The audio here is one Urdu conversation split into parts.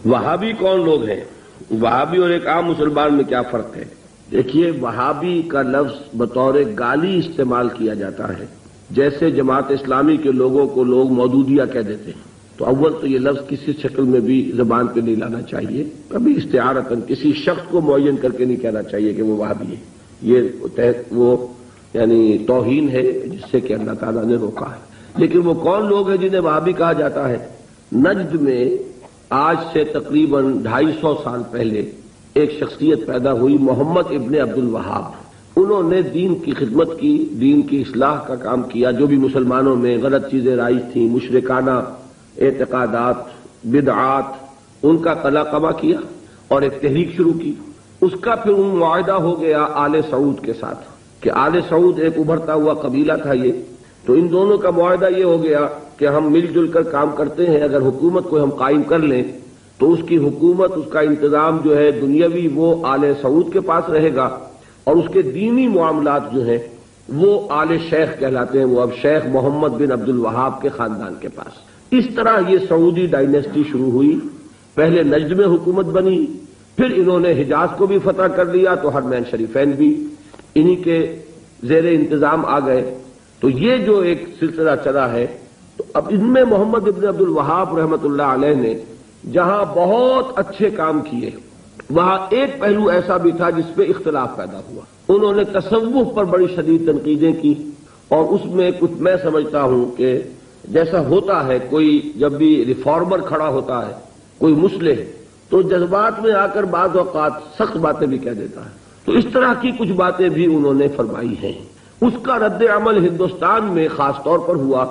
وہابی کون لوگ ہیں؟ وہابی اور ایک عام مسلمان میں کیا فرق ہے؟ دیکھیے، وہابی کا لفظ بطور گالی استعمال کیا جاتا ہے، جیسے جماعت اسلامی کے لوگوں کو لوگ مودودیہ کہہ دیتے ہیں۔ تو اول تو یہ لفظ کسی شکل میں بھی زبان پہ نہیں لانا چاہیے، کبھی استعارتاً کسی شخص کو معین کر کے نہیں کہنا چاہیے کہ وہ وہابی ہے۔ یہ وہ یعنی توہین ہے جس سے کہ اللہ تعالیٰ نے روکا ہے۔ لیکن وہ کون لوگ ہیں جنہیں وہابی کہا جاتا ہے؟ نجد میں آج سے تقریباً 250 سال پہلے ایک شخصیت پیدا ہوئی، محمد ابن عبد الوہاب۔ انہوں نے دین کی خدمت کی، دین کی اصلاح کا کام کیا، جو بھی مسلمانوں میں غلط چیزیں رائج تھیں، مشرکانہ اعتقادات، بدعات، ان کا قلاقبہ کیا اور ایک تحریک شروع کی۔ اس کا پھر معاہدہ ہو گیا آل سعود کے ساتھ کہ آل سعود ایک ابھرتا ہوا قبیلہ تھا یہ، تو ان دونوں کا معاہدہ یہ ہو گیا کہ ہم مل جل کر کام کرتے ہیں، اگر حکومت کو ہم قائم کر لیں تو اس کی حکومت، اس کا انتظام جو ہے دنیاوی وہ آل سعود کے پاس رہے گا، اور اس کے دینی معاملات جو ہیں وہ آل شیخ کہلاتے ہیں، وہ اب شیخ محمد بن عبد الوہاب کے خاندان کے پاس۔ اس طرح یہ سعودی ڈائنیسٹی شروع ہوئی۔ پہلے نجد میں حکومت بنی، پھر انہوں نے حجاز کو بھی فتح کر لیا، تو حرمین شریفین بھی انہی کے زیر انتظام آ گئے۔ تو یہ جو ایک سلسلہ چلا ہے، تو اب ان میں محمد ابن عبد الوہاب رحمۃ اللہ علیہ نے جہاں بہت اچھے کام کیے، وہاں ایک پہلو ایسا بھی تھا جس پہ اختلاف پیدا ہوا۔ انہوں نے تصوف پر بڑی شدید تنقیدیں کی، اور اس میں کچھ میں سمجھتا ہوں کہ جیسا ہوتا ہے، کوئی جب بھی ریفارمر کھڑا ہوتا ہے، کوئی مصلح، تو جذبات میں آ کر بعض اوقات سخت باتیں بھی کہہ دیتا ہے، تو اس طرح کی کچھ باتیں بھی انہوں نے فرمائی ہیں۔ اس کا رد عمل ہندوستان میں خاص طور پر ہوا،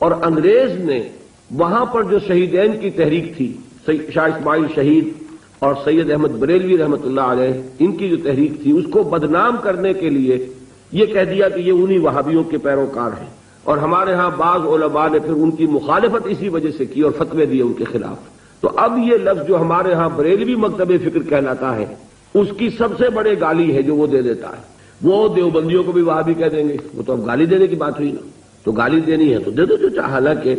اور انگریز نے وہاں پر جو شہیدین کی تحریک تھی، شاہ اسماعیل شہید اور سید احمد بریلوی رحمۃ اللہ علیہ، ان کی جو تحریک تھی، اس کو بدنام کرنے کے لیے یہ کہہ دیا کہ یہ انہی وہابیوں کے پیروکار ہیں، اور ہمارے ہاں بعض علماء نے پھر ان کی مخالفت اسی وجہ سے کی اور فتوے دیے ان کے خلاف۔ تو اب یہ لفظ جو ہمارے ہاں بریلوی مکتب فکر کہلاتا ہے، اس کی سب سے بڑے گالی ہے جو وہ دے دیتا ہے۔ وہ دیوبندیوں کو بھی وہابی کہہ دیں گے، وہ تو اب گالی دینے کی بات ہوئی نا، تو گالی دینی ہے تو دے دو جو چاہے۔ حالانکہ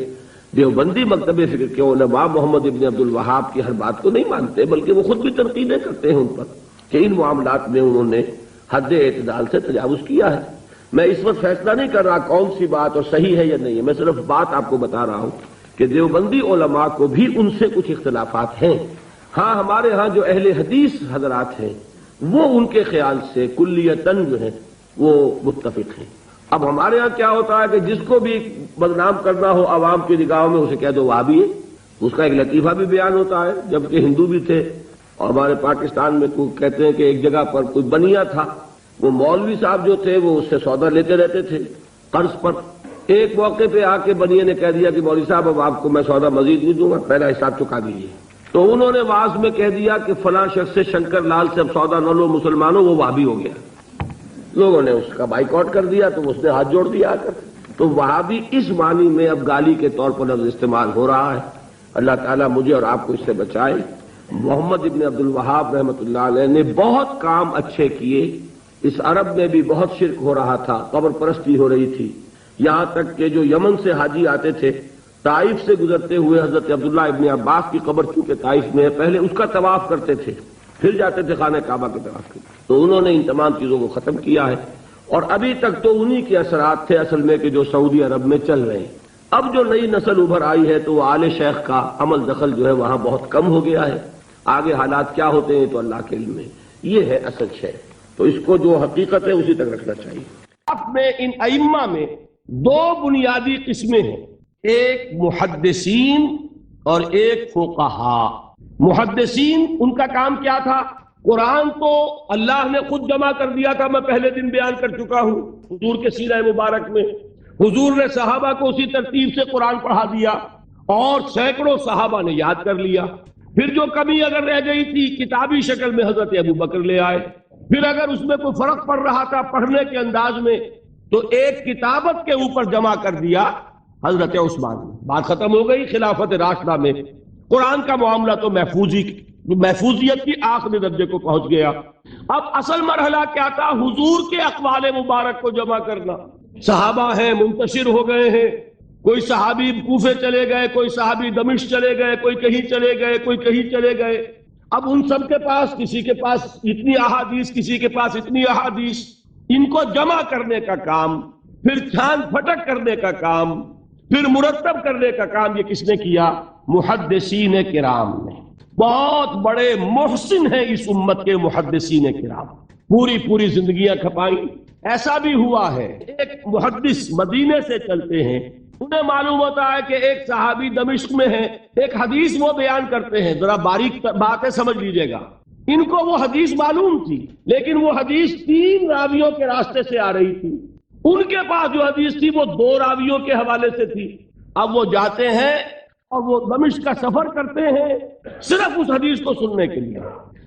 دیوبندی مکتب فکر کے علماء محمد ابن عبد الوہاب کی ہر بات کو نہیں مانتے، بلکہ وہ خود بھی تنقیدیں کرتے ہیں ان پر کہ ان معاملات میں انہوں نے حد اعتدال سے تجاوز کیا ہے۔ میں اس وقت فیصلہ نہیں کر رہا کون سی بات اور صحیح ہے یا نہیں ہے، میں صرف بات آپ کو بتا رہا ہوں کہ دیوبندی علماء کو بھی ان سے کچھ اختلافات ہیں۔ ہاں، ہمارے ہاں جو اہل حدیث حضرات ہیں وہ ان کے خیال سے کلیتاً جو ہے وہ متفق ہیں۔ اب ہمارے ہاں کیا ہوتا ہے کہ جس کو بھی بدنام کرنا ہو عوام کی نگاہوں میں، اسے کہہ دو وہابی ہے، اس کا ایک لطیفہ بھی بیان ہوتا ہے، جبکہ ہندو بھی تھے۔ اور ہمارے پاکستان میں کہتے ہیں کہ ایک جگہ پر کوئی بنیا تھا، وہ مولوی صاحب جو تھے وہ اس سے سودا لیتے رہتے تھے قرض پر۔ ایک موقع پہ آ کے بنیے نے کہہ دیا کہ مولوی صاحب اب آپ کو میں سودا مزید نہیں دوں گا، پہلا حساب چکا دیجیے۔ تو انہوں نے واعظ میں کہہ دیا کہ فلاں شخص سے شنکر لال سے اب سودا نہ لو مسلمانوں، وہ وہابی ہو گیا۔ لوگوں نے اس کا بائیکاٹ کر دیا، تو اس نے ہاتھ جوڑ دیا آ کر۔ تو وہابی اس معنی میں اب گالی کے طور پر لفظ استعمال ہو رہا ہے۔ اللہ تعالیٰ مجھے اور آپ کو اس سے بچائے۔ محمد ابن عبد الوہاب رحمۃ اللہ علیہ نے بہت کام اچھے کیے۔ اس عرب میں بھی بہت شرک ہو رہا تھا، قبر پرستی ہو رہی تھی، یہاں تک کہ جو یمن سے حاجی آتے تھے، طائف سے گزرتے ہوئے حضرت عبداللہ ابن عباس کی قبر چونکہ طائف میں ہے، پہلے اس کا طواف کرتے تھے، پھر جاتے تھے خانہ کعبہ کے طواف کے۔ تو انہوں نے ان تمام چیزوں کو ختم کیا ہے، اور ابھی تک تو انہی کے اثرات تھے اصل میں کہ جو سعودی عرب میں چل رہے ہیں۔ اب جو نئی نسل ابھر آئی ہے تو وہ آل شیخ کا عمل دخل جو ہے وہاں بہت کم ہو گیا ہے۔ آگے حالات کیا ہوتے ہیں تو اللہ کے علم ہے۔ یہ ہے اصل شے، تو اس کو جو حقیقت ہے اسی تک رکھنا چاہیے۔ اب میں ان ائمہ میں دو بنیادی قسمیں ہیں، ایک محدثین اور ایک فقہا۔ محدثین، ان کا کام کیا تھا؟ قرآن تو اللہ نے خود جمع کر دیا تھا، میں پہلے دن بیان کر چکا ہوں حضور کے سیرہ مبارک میں۔ حضور نے صحابہ کو اسی ترتیب سے قرآن پڑھا دیا، اور سینکڑوں صحابہ نے یاد کر لیا۔ پھر جو کمی اگر رہ گئی تھی کتابی شکل میں حضرت ابو بکر لے آئے۔ پھر اگر اس میں کوئی فرق پڑ رہا تھا پڑھنے کے انداز میں تو ایک کتابت کے اوپر جمع کر دیا حضرت عثمان نے۔ بات ختم ہو گئی۔ خلافت راشدہ میں قرآن کا معاملہ تو محفوظیت کی آخری درجے کو پہنچ گیا۔ اب اصل مرحلہ کیا تھا؟ حضور کے اقوال مبارک کو جمع کرنا۔ صحابہ ہیں، منتشر ہو گئے ہیں، کوئی صحابی کوفے چلے گئے، کوئی صحابی دمشق چلے گئے، کوئی کہیں چلے گئے، کوئی کہیں چلے گئے۔ اب ان سب کے پاس، کسی کے پاس اتنی احادیث، کسی کے پاس اتنی احادیث، ان کو جمع کرنے کا کام، پھر چھان پھٹک کرنے کا کام، پھر مرتب کرنے کا کام، یہ کس نے کیا؟ محدثین کرام نے۔ بہت بڑے محسن ہیں اس امت کے محدثین کرام، پوری زندگیاں کھپائیں۔ ایسا بھی ہوا ہے، ایک محدث مدینے سے چلتے ہیں، انہیں معلوم ہوتا ہے کہ ایک صحابی دمشق میں ہے، ایک حدیث وہ بیان کرتے ہیں، ذرا باریک باتیں سمجھ لیجئے گا۔ ان کو وہ حدیث معلوم تھی، لیکن وہ حدیث 3 راویوں کے راستے سے آ رہی تھی، ان کے پاس جو حدیث تھی وہ 2 راویوں کے حوالے سے تھی۔ اب وہ جاتے ہیں اور وہ دمشق کا سفر کرتے ہیں صرف اس حدیث کو سننے کے لیے،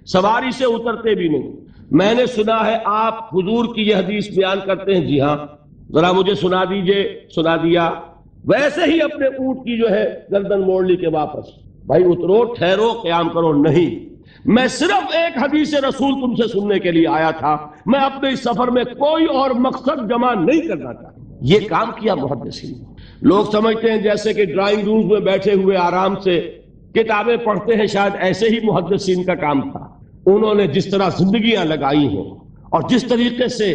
سواری سے اترتے بھی نہیں۔ میں نے سنا ہے آپ حضور کی یہ حدیث بیان کرتے ہیں، جی ہاں، ذرا مجھے سنا دیجئے۔ سنا دیا، ویسے ہی اپنے اونٹ کی جو ہے گردن موڑ لی کہ واپس، بھائی اترو، ٹھہرو، قیام کرو۔ نہیں، میں صرف ایک حدیث رسول تم سے سننے کے لیے آیا تھا، میں اپنے اس سفر میں کوئی اور مقصد جمع نہیں کرنا چاہتا۔ یہ کام کیا محدثین نے۔ لوگ سمجھتے ہیں جیسے کہ ڈرائنگ روم میں بیٹھے ہوئے آرام سے کتابیں پڑھتے ہیں، شاید ایسے ہی محدثین کا کام تھا۔ انہوں نے جس طرح زندگیاں لگائی ہیں اور جس طریقے سے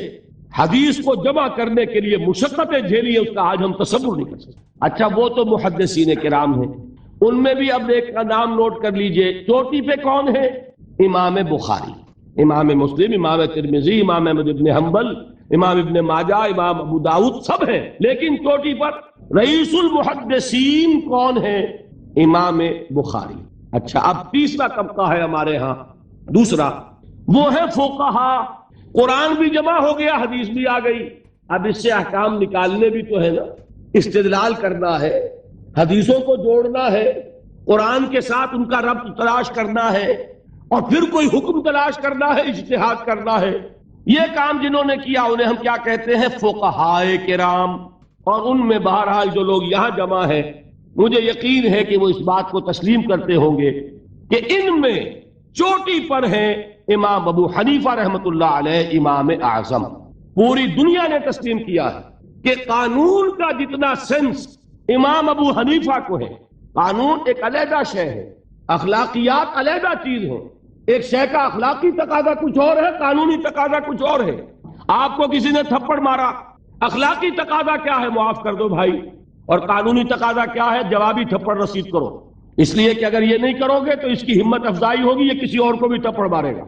حدیث کو جمع کرنے کے لیے مشقتیں جھیلی ہیں، اس کا آج ہم تصور نہیں کر سکتے۔ اچھا، وہ تو محدثین کرام ہیں، ان میں بھی اب ایک کا نام نوٹ کر لیجئے، چوٹی پہ کون ہے؟ امام بخاری، امام مسلم، امام ترمذی، امام احمد بن حنبل، امام ابن ماجہ، امام ابو داؤد، سب ہیں، لیکن چوٹی پر رئیس المحدثین کون ہے؟ امام بخاری۔ اچھا، اب تیسرا طبقہ ہے ہمارے ہاں، دوسرا، وہ ہے فقہا۔ قرآن بھی جمع ہو گیا، حدیث بھی آ گئی، اب اس سے احکام نکالنے بھی تو ہے نا، استدلال کرنا ہے، حدیثوں کو جوڑنا ہے، قرآن کے ساتھ ان کا ربط تلاش کرنا ہے، اور پھر کوئی حکم تلاش کرنا ہے، اجتہاد کرنا ہے۔ یہ کام جنہوں نے کیا انہیں ہم کیا کہتے ہیں؟ فقہائے کرام۔ اور ان میں بہرحال جو لوگ یہاں جمع ہیں، مجھے یقین ہے کہ وہ اس بات کو تسلیم کرتے ہوں گے کہ ان میں چوٹی پر ہیں امام ابو حنیفہ رحمۃ اللہ علیہ، امام اعظم۔ پوری دنیا نے تسلیم کیا ہے کہ قانون کا جتنا سینس امام ابو حنیفہ کو ہے، قانون ایک علیحدہ شے ہے، اخلاقیات علیحدہ چیز ہے، ایک شے کا اخلاقی تقاضا کچھ اور ہے، قانونی تقاضا کچھ اور ہے۔ آپ کو کسی نے تھپڑ مارا، اخلاقی تقاضا کیا ہے؟ معاف کر دو بھائی، اور قانونی تقاضا کیا ہے؟ جوابی تھپڑ رسید کرو، اس لیے کہ اگر یہ نہیں کرو گے تو اس کی ہمت افزائی ہوگی، یہ کسی اور کو بھی تھپڑ مارے گا۔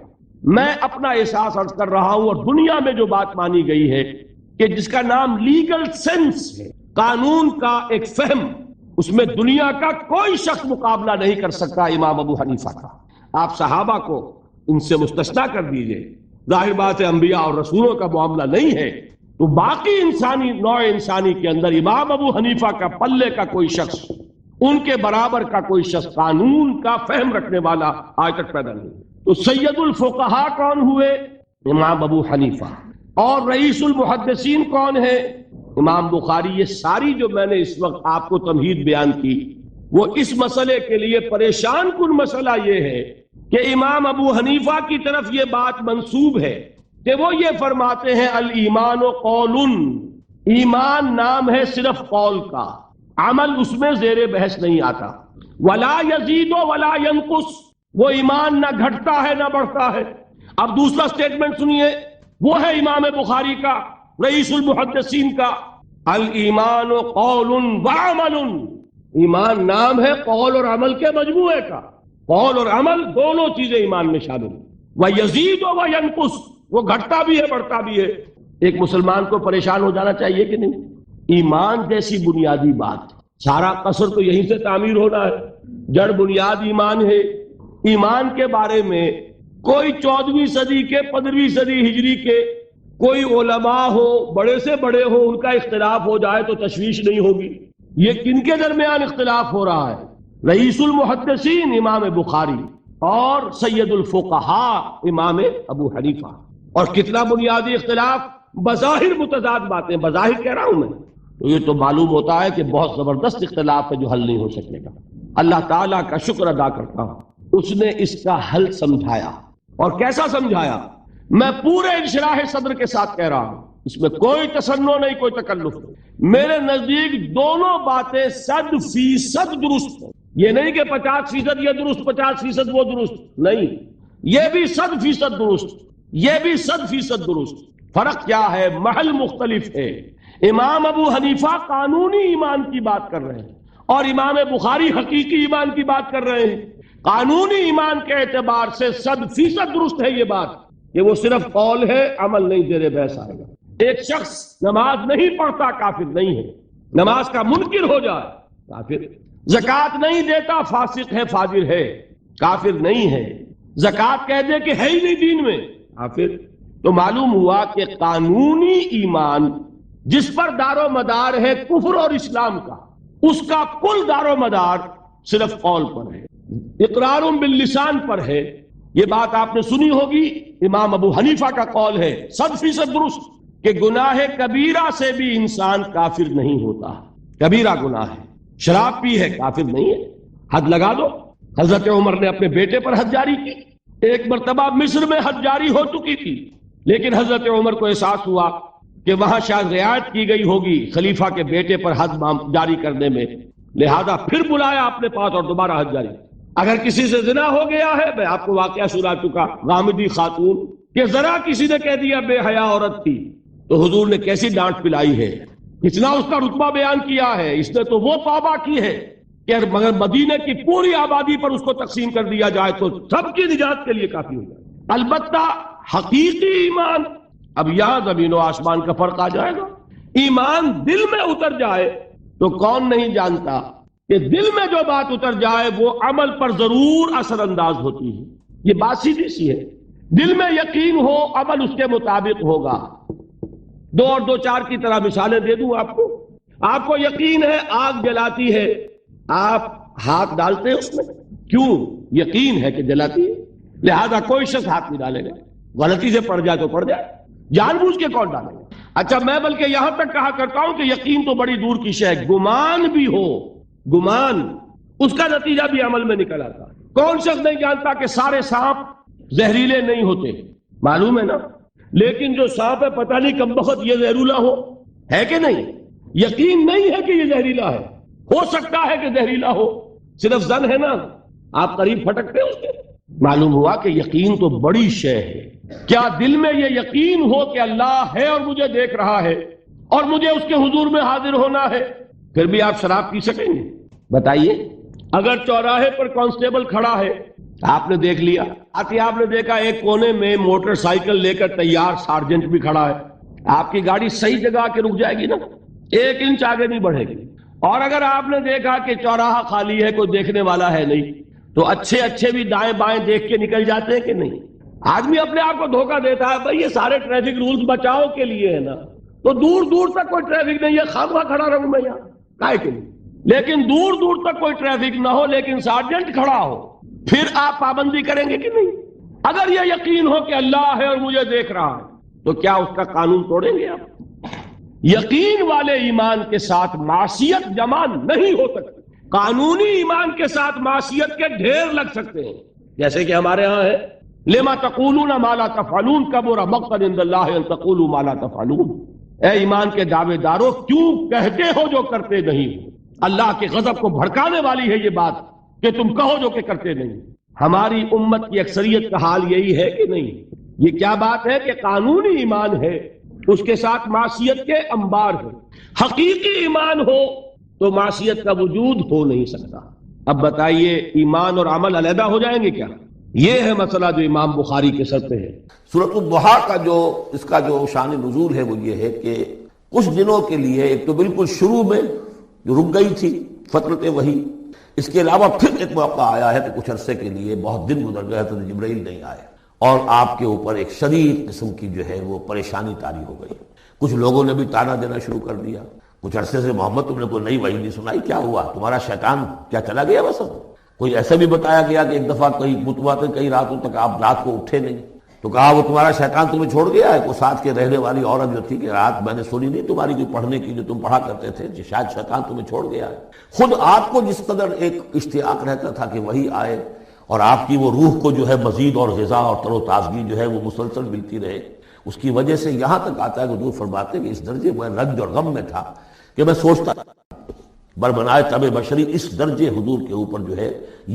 میں اپنا احساس عرض کر رہا ہوں، اور دنیا میں جو بات مانی گئی ہے کہ جس کا نام لیگل سینس ہے، قانون کا ایک فہم، اس میں دنیا کا کوئی شخص مقابلہ نہیں کر سکتا امام ابو حنیفہ کا۔ آپ صحابہ کو ان سے مستثنیٰ کر دیجئے، ظاہر بات ہے انبیاء اور رسولوں کا معاملہ نہیں ہے، تو باقی انسانی نوع انسانی کے اندر امام ابو حنیفہ کا پلے کا کوئی شخص، ان کے برابر کا کوئی شخص قانون کا فہم رکھنے والا آج تک پیدا نہیں۔ تو سید الفقہاء کون ہوئے؟ امام ابو حنیفہ۔ اور رئیس المحدثین کون ہے؟ امام بخاری۔ یہ ساری جو میں نے اس وقت آپ کو تمہید بیان کی، وہ اس مسئلے کے لیے پریشان کن مسئلہ یہ ہے کہ امام ابو حنیفہ کی طرف یہ بات منسوب ہے کہ وہ یہ فرماتے ہیں الایمان قول، ایمان نام ہے صرف قول کا، عمل اس میں زیر بحث نہیں آتا، ولا یزید ولا ینقص، وہ ایمان نہ گھٹتا ہے نہ بڑھتا ہے۔ اب دوسرا سٹیٹمنٹ سنیے، وہ ہے امام بخاری کا، رئیس المحدثین کا، الایمان قول وعمل، ایمان نام ہے قول اور عمل کے مجموعے کا، قول اور عمل دونوں چیزیں ایمان میں شامل ہیں، ویزید وینقص، وہ گھٹتا بھی ہے بڑھتا بھی ہے۔ ایک مسلمان کو پریشان ہو جانا چاہیے کہ نہیں؟ ایمان جیسی بنیادی بات، سارا قصر تو یہیں سے تعمیر ہونا ہے، جڑ بنیاد ایمان ہے۔ ایمان کے بارے میں کوئی 14ویں صدی کے 15ویں صدی ہجری کے کوئی علماء ہو، بڑے سے بڑے ہو، ان کا اختلاف ہو جائے تو تشویش نہیں ہوگی۔ یہ کن کے درمیان اختلاف ہو رہا ہے؟ رئیس المحدثین امام بخاری اور سید الفقہاء امام ابو حنیفہ۔ اور کتنا بنیادی اختلاف، بظاہر متضاد باتیں، بظاہر کہہ رہا ہوں میں، تو یہ تو معلوم ہوتا ہے کہ بہت زبردست اختلاف ہے جو حل نہیں ہو سکے گا۔ اللہ تعالیٰ کا شکر ادا کرتا ہوں، اس نے اس کا حل سمجھایا۔ اور کیسا سمجھایا؟ میں پورے انشراح صدر کے ساتھ کہہ رہا ہوں، اس میں کوئی تصنع نہیں، کوئی تکلف نہیں۔ میرے نزدیک دونوں باتیں 100% درست ہیں۔ یہ نہیں کہ 50% یہ درست 50% وہ درست، نہیں، یہ بھی 100% درست، یہ بھی 100% درست۔ فرق کیا ہے؟ محل مختلف ہے۔ امام ابو حنیفہ قانونی ایمان کی بات کر رہے ہیں اور امام بخاری حقیقی ایمان کی بات کر رہے ہیں۔ قانونی ایمان کے اعتبار سے 100% درست ہے یہ بات کہ وہ صرف قول ہے، عمل نہیں، زیر بحث آئے گا۔ ایک شخص نماز نہیں پڑھتا کافر نہیں ہے، نماز کا منکر ہو جائے کافر، زکوٰۃ نہیں دیتا فاسق ہے، فاجر ہے، کافر نہیں ہے، زکوٰۃ کہہ دے کہ ہے ہی نہیں دین میں، کافر۔ تو معلوم ہوا کہ قانونی ایمان جس پر دار و مدار ہے کفر اور اسلام کا، اس کا کل دار و مدار صرف قول پر ہے، اقرار باللسان پر ہے۔ یہ بات آپ نے سنی ہوگی، امام ابو حنیفہ کا قول ہے 100% درست کہ گناہ کبیرہ سے بھی انسان کافر نہیں ہوتا۔ کبیرہ گناہ ہے، شراب پی ہے، کافر نہیں ہے، حد لگا دو۔ حضرت عمر نے اپنے بیٹے پر حد جاری کی، ایک مرتبہ مصر میں حد جاری ہو چکی تھی، لیکن حضرت عمر کو احساس ہوا کہ وہاں شاید رعایت کی گئی ہوگی خلیفہ کے بیٹے پر حد جاری کرنے میں، لہذا پھر بلایا اپنے پاس اور دوبارہ حد جاری۔ اگر کسی سے زنا ہو گیا ہے، میں آپ کو واقعہ سنا چکا، غامدی خاتون کہ ذرا کسی نے کہہ دیا بے حیا عورت تھی، تو حضور نے کیسی ڈانٹ پلائی ہے، کتنا اس کا رتبہ بیان کیا ہے۔ اس نے تو وہ توبہ کی ہے کہ مگر مدینے کی پوری آبادی پر اس کو تقسیم کر دیا جائے تو سب کی نجات کے لیے کافی ہو جائے۔ البتہ حقیقی ایمان، اب یہاں زمین و آسمان کا فرق آ جائے گا۔ ایمان دل میں اتر جائے تو کون نہیں جانتا کہ دل میں جو بات اتر جائے وہ عمل پر ضرور اثر انداز ہوتی ہے۔ یہ بات سیدھی سی ہے، دل میں یقین ہو عمل اس کے مطابق ہوگا۔ دو اور دو چار کی طرح مثالیں دے دوں آپ کو۔ آپ کو یقین ہے آگ جلاتی ہے، آپ ہاتھ ڈالتے ہیں اس میں، کیوں؟ یقین ہے کہ جلاتی ہے، لہذا کوئی شخص ہاتھ نہیں ڈالے گا، غلطی سے پڑ جائے تو پڑ جائے، جان بوجھ کے کون ڈالے گا؟ اچھا، میں بلکہ یہاں تک کہا کرتا ہوں کہ یقین تو بڑی دور کی شے ہے، گمان بھی ہو، گمان، اس کا نتیجہ بھی عمل میں نکل آتا۔ کون شخص نہیں جانتا کہ سارے سانپ زہریلے نہیں ہوتے؟ معلوم ہے نا، لیکن جو سانپ ہے پتہ نہیں کب وقت یہ زہریلا ہو، ہے کہ نہیں؟ یقین نہیں ہے کہ یہ زہریلا ہے، ہو سکتا ہے کہ زہریلا ہو، صرف ظن ہے نا، آپ قریب پھٹکتے ہیں اس کے۔ معلوم ہوا کہ یقین تو بڑی شے ہے۔ کیا دل میں یہ یقین ہو کہ اللہ ہے اور مجھے دیکھ رہا ہے اور مجھے اس کے حضور میں حاضر ہونا ہے، پھر بھی آپ شراب پی سکیں گے؟ بتائیے۔ اگر چوراہے پر کانسٹیبل کھڑا ہے، آپ نے دیکھ لیا، آپ نے دیکھا ایک کونے میں موٹر سائیکل لے کر تیار سارجنٹ بھی کھڑا ہے، آپ کی گاڑی صحیح جگہ آ کے رک جائے گی نا، 1 انچ آگے نہیں بڑھے گی۔ اور اگر آپ نے دیکھا کہ چوراہا خالی ہے، کوئی دیکھنے والا ہے نہیں، تو اچھے بھی دائیں بائیں دیکھ کے نکل جاتے ہیں کہ نہیں؟ آدمی اپنے آپ کو دھوکہ دیتا ہے، بھائی یہ سارے ٹریفک رولز بچاؤ کے لیے ہے نا، تو دور دور تک کوئی ٹریفک نہیں ہے، خواہ کھڑا رہوں میں یہاں، کائے کے لیے؟ لیکن دور دور تک کوئی ٹریفک نہ ہو لیکن سارجنٹ کھڑا ہو، پھر آپ پابندی کریں گے کہ نہیں؟ اگر یہ یقین ہو کہ اللہ ہے اور مجھے دیکھ رہا ہے تو کیا اس کا قانون توڑیں گے آپ؟ یقین والے ایمان کے ساتھ معصیت جمع نہیں ہو سکتی۔ قانونی ایمان کے ساتھ معصیت کے ڈھیر لگ سکتے ہیں، جیسے کہ ہمارے ہاں ہے لما تقولون ما لا تفعلون کبر مقتا عند اللہ ان تقولوا ما لا تفعلون۔ اے ایمان کے دعوے دارو، کیوں کہتے ہو جو کرتے نہیں ہو؟ اللہ کے غضب کو بھڑکانے والی ہے یہ بات کہ تم کہو جو کہ کرتے نہیں۔ ہماری امت کی اکثریت کا حال یہی ہے کہ نہیں؟ یہ کیا بات ہے کہ قانونی ایمان ہے، اس کے ساتھ معصیت کے انبار ہے۔ حقیقی ایمان ہو تو معصیت کا وجود ہو نہیں سکتا۔ اب بتائیے ایمان اور عمل علیحدہ ہو جائیں گے کیا؟ یہ ہے مسئلہ جو امام بخاری کے سر پہ ہے۔ سورۃ الضحیٰ کا اس کا جو شان نزول ہے وہ یہ ہے کہ کچھ دنوں کے لیے، ایک تو بالکل شروع میں جو رک گئی تھی فترت وحی، اس کے علاوہ پھر ایک موقع آیا ہے کہ کچھ عرصے کے لیے بہت دن گزر گئے تو جبرائیل نہیں آئے اور آپ کے اوپر ایک شدید قسم کی جو ہے وہ پریشانی طاری ہو گئی۔ کچھ لوگوں نے بھی طعنہ دینا شروع کر دیا، کچھ عرصے سے محمد تم نے کوئی نئی وحی نہیں سنائی، کیا ہوا تمہارا شیطان کیا چلا گیا؟ بس کوئی ایسا بھی بتایا گیا کہ ایک دفعہ کئی راتوں تک آپ رات کو اٹھے نہیں، تو کہا وہ تمہارا شیطان تمہیں چھوڑ گیا ہے؟ کوئی ساتھ کے رہنے والی عورت جو تھی کہ رات میں نے سنی نہیں تمہاری جو پڑھنے کی جو تم پڑھا کرتے تھے، شاید شیطان تمہیں چھوڑ گیا ہے۔ خود آپ کو جس قدر ایک اشتیاق رہتا تھا کہ وہی آئے اور آپ کی وہ روح کو جو ہے مزید اور غذا اور تر و تازگی جو ہے وہ مسلسل ملتی رہے، اس کی وجہ سے یہاں تک آتا ہے کہ حضور فرماتے ہیں کہ اس درجے میں رنج اور غم میں تھا کہ میں سوچتا بربنائے طب بشری، اس درجے حضور کے اوپر جو ہے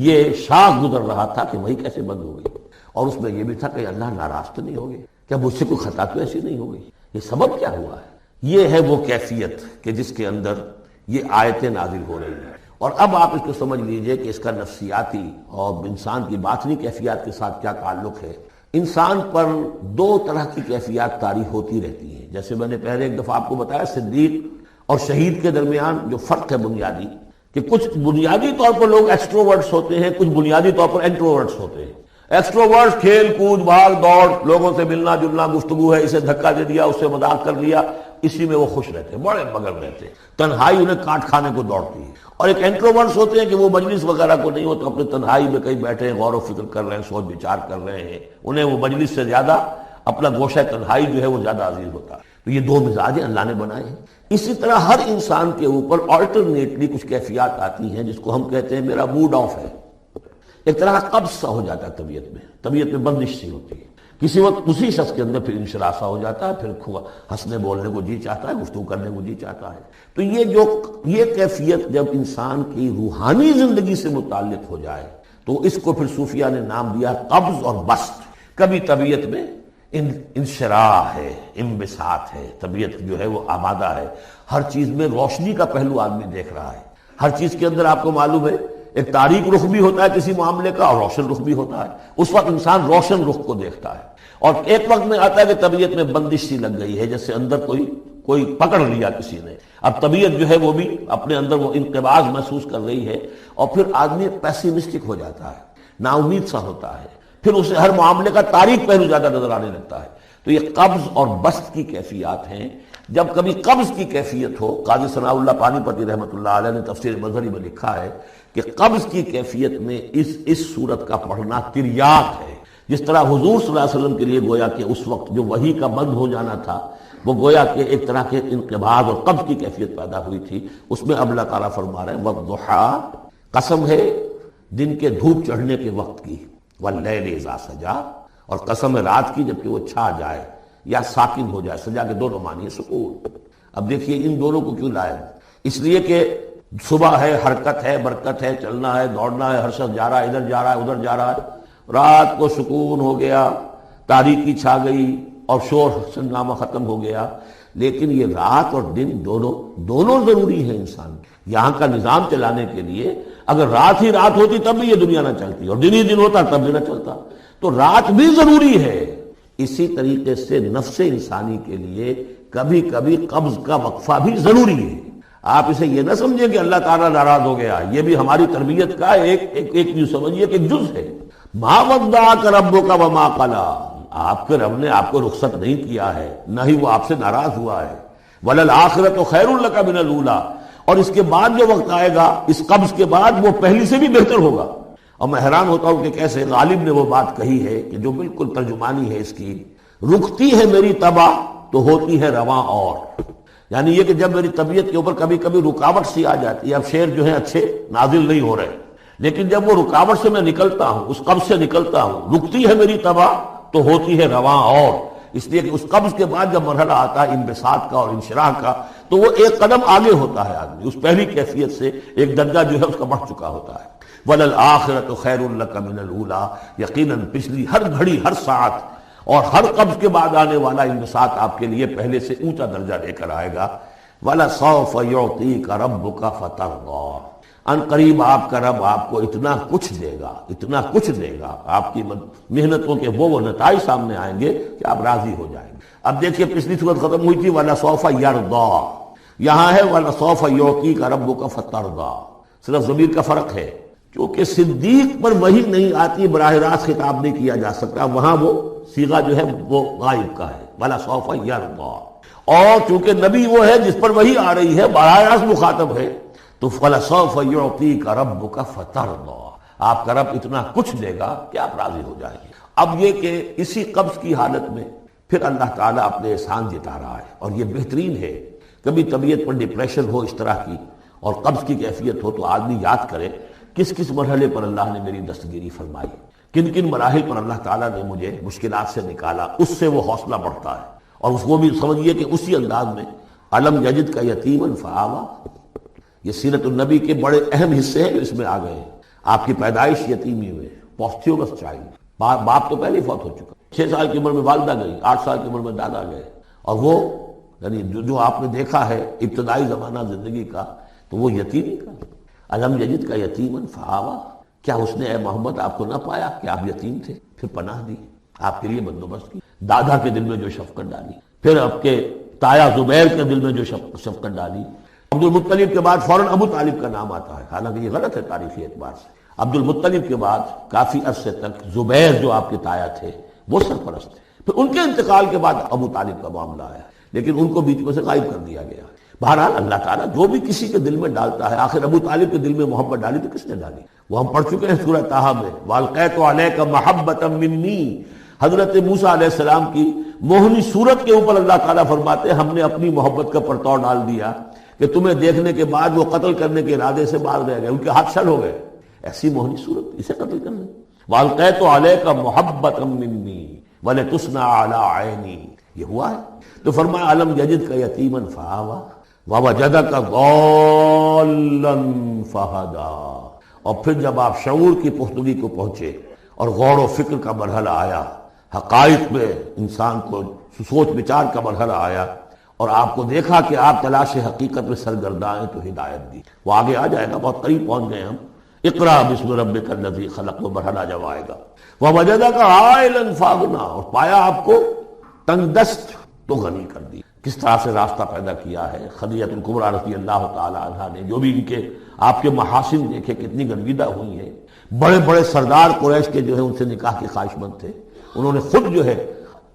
یہ شاخ گزر رہا تھا کہ وہی کیسے بند ہو گئی، اور اس میں یہ بھی تھا کہ اللہ ناراض تو نہیں ہو گئے، کیا مجھ سے کوئی خطا تو ایسی نہیں ہو گئی، یہ سبب کیا ہوا ہے؟ یہ ہے وہ کیفیت کہ جس کے اندر یہ آیتیں نازل ہو رہی ہیں۔ اور اب آپ اس کو سمجھ لیجئے کہ اس کا نفسیاتی اور انسان کی باطنی کیفیات کے ساتھ کیا تعلق ہے۔ انسان پر دو طرح کی کیفیات طاری ہوتی رہتی ہیں، جیسے میں نے پہلے ایک دفعہ آپ کو بتایا صدیق اور شہید کے درمیان جو فرق ہے بنیادی، کہ کچھ بنیادی طور پر لوگ ایکسٹروورٹس ہوتے ہیں، کچھ بنیادی طور پر انٹروورٹس ہوتے ہیں۔ ایکسٹروورٹس کھیل کود بھاگ دوڑ، لوگوں سے ملنا جلنا، گفتگو ہے، اسے دھکا دے دیا، اس سے مذاق کر لیا، اسی میں وہ خوش رہتے ہیں، بڑے مگن رہتے ہیں، تنہائی انہیں کاٹ کھانے کو دوڑتی ہے۔ اور ایک انٹروورٹس ہوتے ہیں کہ وہ مجلس وغیرہ کو نہیں ہوتے، اپنے تنہائی میں کہیں بیٹھے ہیں، غور و فکر کر رہے ہیں، سوچ بچار کر رہے ہیں، انہیں وہ مجلس سے زیادہ اپنا گوشہ تنہائی جو ہے وہ زیادہ عزیز ہوتا ہے۔ تو یہ دو مزاج اللہ نے بنائے ہیں۔ اسی طرح ہر انسان کے اوپر آلٹرنیٹلی کچھ کیفیات آتی ہیں جس کو ہم کہتے ہیں میرا موڈ آف ہے، ایک طرح کا قبض سا ہو جاتا ہے طبیعت میں بندش سی ہوتی ہے، کسی وقت اسی شخص کے اندر پھر انشراح سا ہو جاتا ہے، پھر ہنسنے بولنے کو جی چاہتا ہے، گفتگو کرنے کو جی چاہتا ہے۔ تو یہ کیفیت جب انسان کی روحانی زندگی سے متعلق ہو جائے تو اس کو پھر صوفیہ نے نام دیا قبض اور بسط۔ کبھی طبیعت میں انشراح ہے، انبساط ہے، طبیعت جو ہے وہ آمادہ ہے، ہر چیز میں روشنی کا پہلو آدمی دیکھ رہا ہے، ہر چیز کے اندر آپ کو معلوم ہے ایک تاریک رخ بھی ہوتا ہے کسی معاملے کا اور روشن رخ بھی ہوتا ہے، اس وقت انسان روشن رخ کو دیکھتا ہے۔ اور ایک وقت میں آتا ہے کہ طبیعت میں بندش سی لگ گئی ہے، جیسے اندر کوئی پکڑ لیا کسی نے، اب طبیعت جو ہے وہ بھی اپنے اندر وہ انقباض محسوس کر رہی ہے، اور پھر آدمی پیسیمسٹک ہو جاتا ہے، نا امید سا ہوتا ہے، پھر اسے ہر معاملے کا تاریک پہلو زیادہ نظر آنے لگتا ہے۔ تو یہ قبض اور بسط کی کیفیات ہیں۔ جب کبھی قبض کی کیفیت ہو، قاضی ثناء اللہ پانی پتی رحمۃ اللہ علیہ نے تفسیر مظہری میں لکھا ہے کہ قبض کی کیفیت میں اس صورت کا پڑھنا تریاق ہے، جس طرح حضور صلی اللہ علیہ وسلم کے لیے گویا کہ اس وقت جو وحی کا بند ہو جانا تھا وہ گویا کہ ایک طرح کے انقباض اور قبض کی کیفیت پیدا ہوئی تھی، اس میں اب اللہ تعالیٰ فرما رہے ہیں وَالضُّحَىٰ، قسم ہے دن کے دھوپ چڑھنے کے وقت کی، وَاللَّيْلِ إِذَا سَجَىٰ، اور قسم ہے رات کی جبکہ وہ چھا جائے یا ساکن ہو جائے، سجا کے دونوں معنی ہے سکون۔ اب دیکھیے ان دونوں کو کیوں لائے، اس لیے کہ صبح ہے، حرکت ہے، برکت ہے، چلنا ہے، دوڑنا ہے، ہر شخص جا رہا ہے، ادھر جا رہا ہے ادھر جا رہا ہے، رات کو سکون ہو گیا، تاریکی چھا گئی اور شور ہنگامہ ختم ہو گیا۔ لیکن یہ رات اور دن دونوں ضروری ہیں انسان یہاں کا نظام چلانے کے لیے۔ اگر رات ہی رات ہوتی تب بھی یہ دنیا نہ چلتی، اور دن ہی دن ہوتا تب بھی نہ چلتا، تو رات بھی ضروری ہے۔ اسی طریقے سے نفس انسانی کے لیے کبھی کبھی قبض کا وقفہ بھی ضروری ہے۔ آپ اسے یہ نہ سمجھیں کہ اللہ تعالیٰ ناراض ہو گیا، یہ بھی ہماری تربیت کا ایک یوں سمجھیے کہ جز ہے۔ ما ودعک ربک وما قلی، آپ کے رب نے آپ کو رخصت نہیں کیا ہے، نہ ہی وہ آپ سے ناراض ہوا ہے۔ وللآخرۃ خیر لک من الاولی، اور اس کے بعد جو وقت آئے گا اس قبض کے بعد وہ پہلی سے بھی بہتر ہوگا۔ اور میں حیران ہوتا ہوں کہ کیسے غالب نے وہ بات کہی ہے کہ جو بالکل ترجمانی ہے اس کی، رکتی ہے میری تباہ تو ہوتی ہے رواں اور، یعنی یہ کہ جب میری طبیعت کے اوپر کبھی کبھی رکاوٹ سی آ جاتی ہے، اب شعر جو ہے اچھے نازل نہیں ہو رہے، لیکن جب وہ رکاوٹ سے میں نکلتا ہوں، اس قبض سے نکلتا ہوں، رکتی ہے میری تباہ تو ہوتی ہے رواں اور، اس لیے کہ اس قبض کے بعد جب مرحلہ آتا ہے انبساط کا اور انشراح کا تو وہ ایک قدم آگے ہوتا ہے، آدمی اس پہلی کیفیت سے ایک درجہ جو ہے اس کا بڑھ چکا ہوتا ہے۔ وَلَلْآخِرَةُ خَيْرٌ لَكَ مِنَ الْأُولَىٰ، یقیناً پچھلی ہر گھڑی، ہر ساعت اور ہر قبض کے بعد آنے والا انبساط آپ کے لیے پہلے سے اونچا درجہ لے کر آئے گا۔ وَلَسَوْفَ يُعْطِيكَ رَبُّكَ فَتَرْضَىٰ، ان قریب آپ کا رب آپ کو اتنا کچھ دے گا، اتنا کچھ دے گا، آپ کی محنتوں کے وہ نتائج سامنے آئیں گے کہ آپ راضی ہو جائیں گے۔ اب دیکھیے پچھلی صورت ختم ہوئی تھی وَلَسَوْفَ يَرْضَىٰ، یہاں ہے وَلَسَوْفَ يُعْطِيكَ رَبُّكَ فَتَرْضَىٰ، صرف ضمیر کا فرق ہے، کیونکہ صدیق پر وحی نہیں آتی، براہ راست خطاب نہیں کیا جا سکتا، وہاں وہ صیغہ جو ہے وہ غائب کا ہے وَلَسَوْفَ يَرْضَىٰ، اور چونکہ نبی وہ ہے جس پر وحی آ رہی ہے، براہ راست مخاطب ہے، تو وَلَسَوْفَ يُعْطِيكَ رَبُّكَ فَتَرْضَىٰ، آپ کا رب اتنا کچھ دے گا کہ آپ راضی ہو جائیں گے۔ اب یہ کہ اسی قبض کی حالت میں پھر اللہ تعالیٰ اپنے احسان جتا رہا ہے، اور یہ بہترین ہے۔ کبھی طبیعت پر ڈپریشن ہو اس طرح کی اور قبض کی کیفیت ہو تو آدمی یاد کرے کس کس مرحلے پر اللہ نے میری دستگیری فرمائی، کن کن مراحل پر اللہ تعالیٰ نے مجھے مشکلات سے نکالا، اس سے وہ حوصلہ بڑھتا ہے۔ اور اس کو بھی سمجھیے کہ اسی انداز میں علم یجد کا یتیمن فآوا، یہ سیرت النبی کے بڑے اہم حصے ہیں جو اس میں آ گئے ہیں۔ آپ کی پیدائش یتیمی میں، پوسٹیومس چائلڈ، باپ تو پہلے ہی فوت ہو چکا، 6 سال کی عمر میں والدہ گئی، 8 سال کی عمر میں دادا گئے، اور وہ یعنی جو آپ نے دیکھا ہے ابتدائی زمانہ زندگی کا، تو وہ یتیمی کا، علم یجد کا یتیمن فآوا، کیا اس نے اے محمد آپ کو نہ پایا کہ آپ یتیم تھے، پھر پناہ دی، آپ کے لیے بندوبست کی، دادا کے دل میں جو شفقت ڈالی، پھر آپ کے تایا زبیر کے دل میں جو شفقت ڈالی۔ عبد المطلب کے بعد فوراً ابو طالب کا نام آتا ہے، حالانکہ یہ غلط ہے تاریخی اعتبار سے۔ عبد المطلب کے بعد کافی عرصے تک زبیر جو آپ کے تایا تھے وہ سرپرست تھے، پھر ان کے انتقال کے بعد ابو طالب کا معاملہ آیا، لیکن ان کو بیچ میں سے غائب کر دیا گیا۔ بہرحال اللہ تعالیٰ جو بھی کسی کے دل میں ڈالتا ہے، آخر ابو طالب کے دل میں محبت ڈالی تو کس نے ڈالی؟ وہ ہم پڑھ چکے ہیں سورہ طٰہٰ میں، وَأَلْقَيْتُ عَلَيْكَ مَحَبَّةً مِّنِّي۔ حضرت موسیٰ علیہ السلام کی موہنی صورت کے اوپر اللہ تعالیٰ فرماتے ہیں ہم نے اپنی محبت کا پرتو ڈال دیا کہ تمہیں دیکھنے کے بعد وہ قتل کرنے کے ارادے سے باز رہ گئے، ان کے ہاتھ شل ہو گئے، ایسی موہنی صورت، اسے قتل کر لیں۔ وَأَلْقَيْتُ عَلَيْكَ مَحَبَّةً مِّنِّي وَلِتُصْنَعَ عَلَىٰ عَيْنِي، یہ ہوا ہے۔ تو فرمایا علم یجد کا یتیمن فآوا ووجدک ضالا فہدا، اور پھر جب آپ شعور کی پختگی کو پہنچے اور غور و فکر کا مرحلہ آیا، حقائق میں انسان کو سوچ بچار کا مرحلہ آیا، اور آپ کو دیکھا کہ آپ تلاش حقیقت میں سرگرداں ہیں، تو ہدایت دی۔ وہ آگے آ جائے گا، بہت قریب پہنچ گئے ہم، اقرا بسم ربک الذی خلق، وہ مرحلہ جب آئے گا۔ ووجدک عائلا فاغنا، اور پایا آپ کو تنگ دست تو غنی کر دی۔ کس طرح سے راستہ پیدا کیا ہے خدیجہ الکبریٰ رضی اللہ تعالی عنہا نے، جو بھی ان کے آپ کے محاسن دیکھے کتنی گنویدہ ہوئی ہیں۔ بڑے بڑے سردار قریش کے جو ہے ان سے نکاح کے خواہش مند تھے، انہوں نے خود جو ہے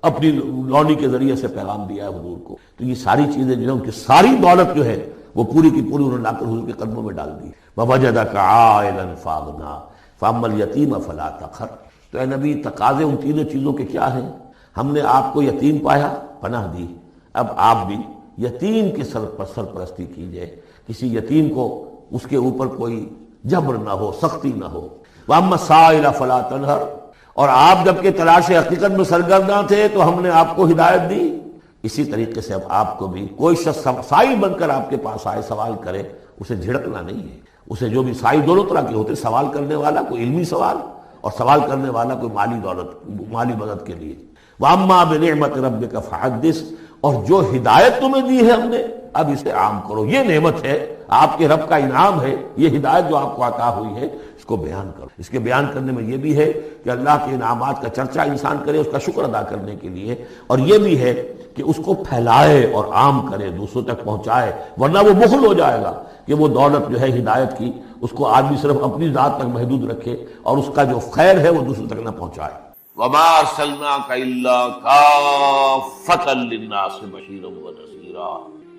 اپنی لونی کے ذریعے سے پیغام دیا ہے حضور کو۔ تو یہ ساری چیزیں جو ہے ان کی ساری دولت جو ہے وہ پوری کی پوری انہوں نے لا کر حضور کے قدموں میں ڈال دی۔ وَوَجَدَكَ عَائِلًا فَأَغْنَىٰ فَأَمَّا الْيَتِيمَ فَلَا تَقْهَرْ۔ تو اے نبی تقاضے ان تینوں چیزوں کے کیا ہیں؟ ہم نے آپ کو یتیم پایا، پناہ دی، اب آپ بھی یتیم کے سرپرستی کیجئے، کسی یتیم کو اس کے اوپر کوئی جبر نہ ہو، سختی نہ ہو۔ وَأَمَّا السَّائِلَ فَلَا تَنْهَرْ، اور آپ جبکہ تلاش حقیقت میں سرگرداں تھے تو ہم نے آپ کو ہدایت دی، اسی طریقے سے اب آپ کو بھی کوئی شخص سائل بن کر آپ کے پاس آئے، سوال کرے، اسے جھڑکنا نہیں ہے۔ اسے جو بھی سائل دونوں طرح کے ہوتے، سوال کرنے والا کوئی علمی سوال، اور سوال کرنے والا کوئی مالی مدد کے لیے۔ وَأَمَّا بِنِعْمَةِ رَبِّكَ فَحَدِّثْ، اور جو ہدایت تمہیں دی ہے ہم نے اب اسے عام کرو، یہ نعمت ہے، آپ کے رب کا انعام ہے، یہ ہدایت جو آپ کو عطا ہوئی ہے اس کو بیان کرو۔ اس کے بیان کرنے میں یہ بھی ہے کہ اللہ کے انعامات کا چرچا انسان کرے، اس کا شکر ادا کرنے کے لیے، اور یہ بھی ہے کہ اس کو پھیلائے اور عام کرے، دوسروں تک پہنچائے، ورنہ وہ بخل ہو جائے گا کہ وہ دولت جو ہے ہدایت کی اس کو آدمی صرف اپنی ذات تک محدود رکھے اور اس کا جو خیر ہے وہ دوسروں تک نہ پہنچائے۔ وَمَا أَرْسَلْنَاكَ إِلَّا كَافَّةً لِلنَّاسِ بَشِيرًا وَنَذِيرًا،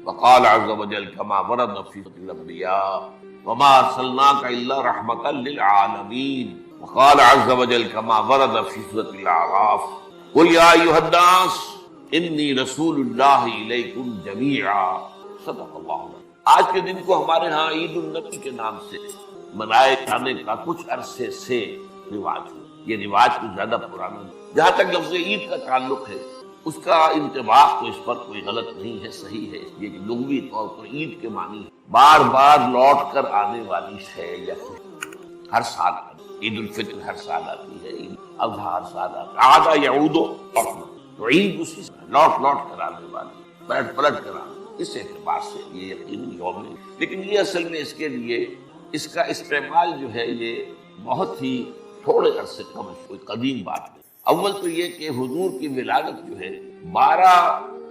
وقال عز وجل كما ورد في سورة الأنبياء وما أرسلناك إلا رحمة للعالمين، وقال عز وجل كما ورد في سورة الأعراف قل يا أيها الناس إني رسول الله إليكم جميعا، صدق اللہ۔ آج کے دن کو ہمارے ہاں عید النبی کے نام سے منائے جانے کا کچھ عرصے سے رواج ہے۔ یہ رواج کچھ زیادہ پرانا ہے۔ جہاں تک لفظ عید کا تعلق ہے اس کا انطباق تو اس پر کوئی غلط نہیں ہے، صحیح ہے، اس لیے کہ لغوی طور پر عید کے معنی بار بار لوٹ کر آنے والی شے یا ہر سال عید الفطر ہر سال آتی ہے، عید الاضحیٰ ہر سال آتی ہے، عاد یعود تو عید اسی سے لوٹ کر آنے والی، پلٹ کر آنے، اس اعتبار سے یہ یقیناً یوم ہے۔ لیکن یہ اصل میں اس کے لیے اس کا استعمال جو ہے یہ بہت ہی تھوڑے عرصے قبل کوئی قدیم بات ہے۔ اول تو یہ کہ حضور کی ولادت جو ہے 12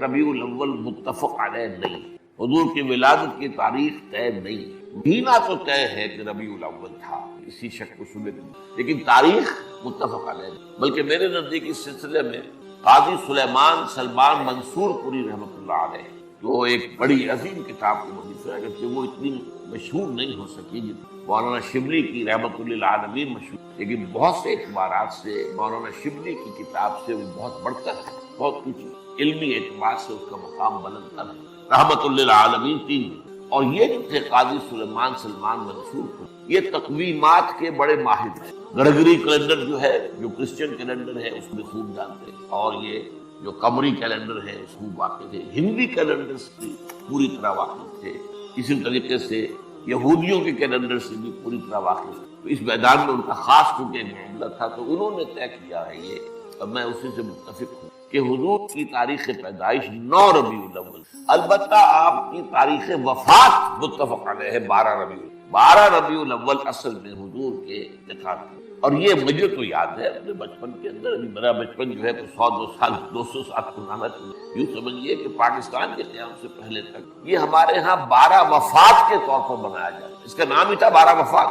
ربیع الاول متفق علیہ نہیں، حضور کی ولادت کی تاریخ طے نہیں، مہینہ تو طے ہے کہ ربیع الاول تھا، اسی شک و شبے میں، لیکن تاریخ متفق علیہ نہیں۔ بلکہ میرے نزدیک اس سلسلے میں قاضی سلیمان سلمان منصور پوری رحمۃ اللہ علیہ جو ایک بڑی عظیم کتاب کی مؤلف ہے، کہ وہ اتنی مشہور نہیں ہو سکی جتنی مولانا شبلی کی رحمۃ للعالمین مشہور، لیکن بہت سے اعتبارات سے مولانا شبلی کی کتاب سے وہ بہت بڑھ کر ہے، بہت اونچی علمی اعتبار سے اس کا مقام بلند تر ہے۔ رحمۃ للعالمین 3، اور یہ جو تھے قاضی سلیمان سلمان منصور کو یہ تقویمات کے بڑے ماہر ہیں. گرگری کیلنڈر جو ہے، جو کرسچن کیلنڈر ہے، اس میں خوب جانتے ہیں، اور یہ جو قمری کیلنڈر ہے اس کو واقف تھے. ہندی کیلنڈر سے پوری طرح واقف تھے. اسی طریقے سے یہودیوں کے کیلنڈر سے بھی پوری طرح واقف تھے. تو اس میدان میں ان کا خاص چونکہ ایک معاملہ تھا، تو انہوں نے طے کیا ہے یہ، اور میں اسی سے متفق ہوں کہ حضور کی تاریخ پیدائش 9 ربیع الاول، البتہ آپ کی تاریخ وفات متفق علیہ ہے 12 ربیع الاول اصل میں حضور کے انتقال کی. اور یہ مجھے تو یاد ہے اپنے بچپن کے اندر، ابھی میرا بچپن جو ہے تو 200 سال پرانا، یوں سمجھیے کہ پاکستان کے قیام سے پہلے تک یہ ہمارے ہاں 12 وفات کے طور پر منایا جاتا ہے. اس کا نام ہی تھا 12 وفات.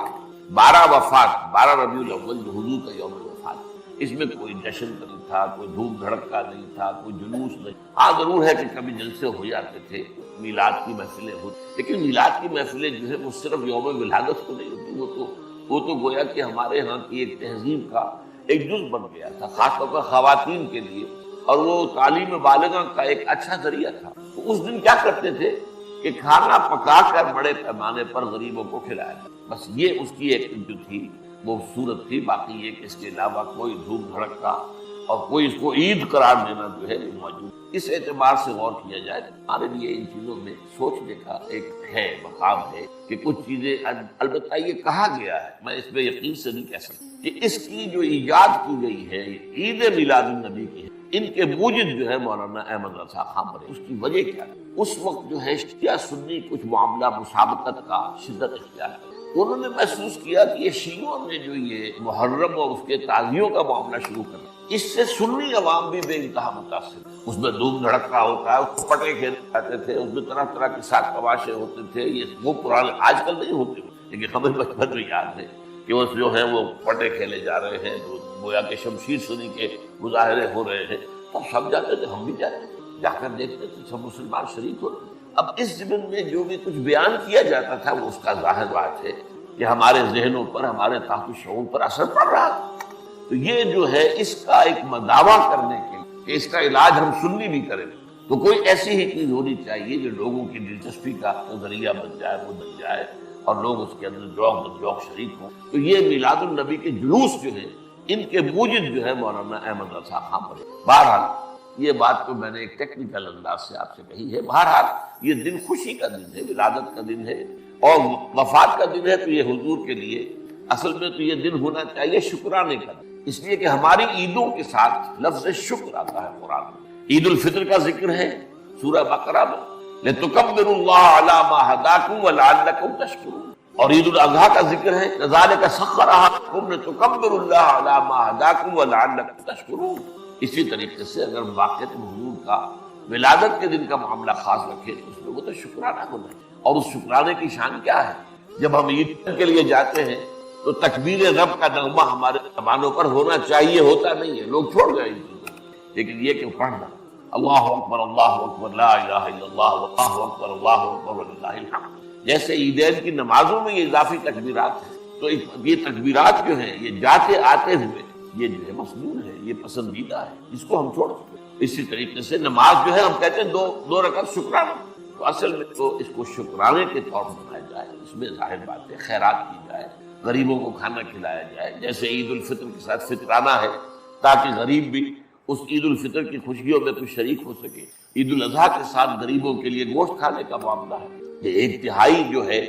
12 ربیع الاول جو حضور کا یوم وفات. اس میں کوئی جشن نہیں تھا، کوئی دھوم دھڑکا نہیں تھا، کوئی جلوس نہیں. ہاں ضرور ہے کہ کبھی جلسے ہو جاتے تھے، میلاد کی محفلیں ہوتی، لیکن میلاد کی محفلیں جو ہے وہ صرف یوم ولادت کو نہیں ہوتی، وہ تو گویا کہ ہمارے ہاں کی ایک تہذیب کا ایک جز بن گیا تھا، خاص طور پر خواتین کے لیے، اور وہ تعلیم بالغہ کا ایک اچھا ذریعہ تھا. تو اس دن کیا کرتے تھے کہ کھانا پکا کر بڑے پیمانے پر غریبوں کو کھلایا جاتا. بس یہ اس کی ایک جو تھی وہ صورت تھی. باقی یہ کہ اس کے علاوہ کوئی دھوم دھڑکا اور کوئی اس کو عید قرار دینا جو ہے موجود. اس اعتبار سے غور کیا جائے ہمارے لیے ان چیزوں میں سوچنے کا ایک ہے مقام ہے کہ کچھ چیزیں، البتہ یہ کہا گیا ہے، میں اس میں یقین سے نہیں کہہ سکتا کہ اس کی جو ایجاد کی گئی ہے عید میلاد النبی کی ہے، ان کے موجد جو ہے مولانا احمد رضا خان بنے. اس کی وجہ کیا ہے؟ اس وقت جو ہے شیعہ سنی کچھ معاملہ مسابقت کا شدت اختیار کیا. انہوں نے محسوس کیا کہ یہ شیعوں نے جو یہ محرم اور اس کے تعزیوں کا معاملہ شروع کر، اس سے سنی عوام بھی بے انتہا متاثر. اس میں دھوم دھڑکا ہوتا ہے، اس پٹے کھیلے جاتے تھے، اس میں طرح طرح کے ساتھ تماشے ہوتے تھے. یہ وہ پرانے آج کل نہیں ہوتے، لیکن ہمیں بچپن میں یاد ہے کہ وہ جو ہے وہ پٹے کھیلے جا رہے ہیں، تو گویا کہ شمشیر سنی کے مظاہرے ہو رہے ہیں. تو سب جاتے تھے، ہم بھی جاتے تھے، جا کر دیکھتے تھے، سب مسلمان شریک ہوتے. اب اس ضمن میں جو بھی کچھ بیان کیا جاتا تھا وہ اس کا ظاہر بات ہے کہ ہمارے ذہنوں پر، ہمارے تحت شعور پر اثر پڑ رہا. تو یہ جو ہے اس کا ایک دعویٰ کرنے کے لیے کہ اس کا علاج ہم سنی بھی کریں، تو کوئی ایسی ہی چیز ہونی چاہیے جو لوگوں کی دلچسپی کا ذریعہ بن جائے، وہ بن جائے، اور لوگ اس کے اندر ذوق شریک ہوں. تو یہ میلاد النبی کے جلوس جو ہیں، ان کے موجد جو ہے مولانا احمد رضا خان بنے. بہرحال یہ بات تو میں نے ایک ٹیکنیکل انداز سے آپ سے کہی ہے. بہرحال یہ دن خوشی کا دن ہے، ولادت کا دن ہے اور وفات کا دن ہے. تو یہ حضور کے لیے اصل میں تو یہ دن ہونا چاہیے شکرانے کا دن، اس لیے کہ ہماری عیدوں کے ساتھ لفظ شکر آتا ہے قرآن میں. عید الفطر کا ذکر ہے سورہ بقرہ میں، لِتُكَبِّرُوا اللَّهَ عَلَىٰ مَا هَدَاكُمْ وَلَعَلَّكُمْ تَشْكُرُونَ. اور عید الاضحیٰ کا ذکر ہے كَذَلِكَ سَخَّرَهَا لَكُمْ لِتُكَبِّرُوا اللَّهَ عَلَىٰ مَا هَدَاكُمْ وَلَعَلَّكُمْ تَشْكُرُونَ. اسی طریقے سے اگر واقعہ حضور کا ولادت کے دن کا معاملہ خاص رکھے تو اس میں وہ تو شکرانہ ہونا ہے. اور اس شکرانے کی شان کیا ہے؟ جب ہم عید کے لیے جاتے ہیں تو تکبیر رب کا نغمہ ہمارے زبانوں پر ہونا چاہیے، ہوتا نہیں ہے، لوگ چھوڑ گئے ان چیزوں. لیکن یہ کہ پڑھنا اللہ اکبر لا الہ الا اللہ اللہ اکبر وللہ الحمد، جیسے عیدین کی نمازوں میں یہ اضافی تکبیرات ہیں، تو یہ تکبیرات جو ہیں یہ جاتے آتے ہوئے یہ جو ہے مسنون ہے، یہ پسندیدہ ہے، اس کو ہم چھوڑ سکتے. اسی طریقے سے نماز جو ہے ہم کہتے ہیں دو رکعت شکرانہ، تو اصل میں تو اس کو شکرانے کے طور پر منایا جائے. اس میں ظاہر بات ہے خیرات کی جائے، غریبوں کو کھانا کھلایا جائے. جیسے عید الفطر کے ساتھ فطرانہ ہے تاکہ غریب بھی اس عید الفطر کی خوشیوں میں کچھ شریک ہو سکے. عید الاضحیٰ کے ساتھ غریبوں کے لیے گوشت کھانے کا معاملہ ہے. یہ 1/3 جو ہے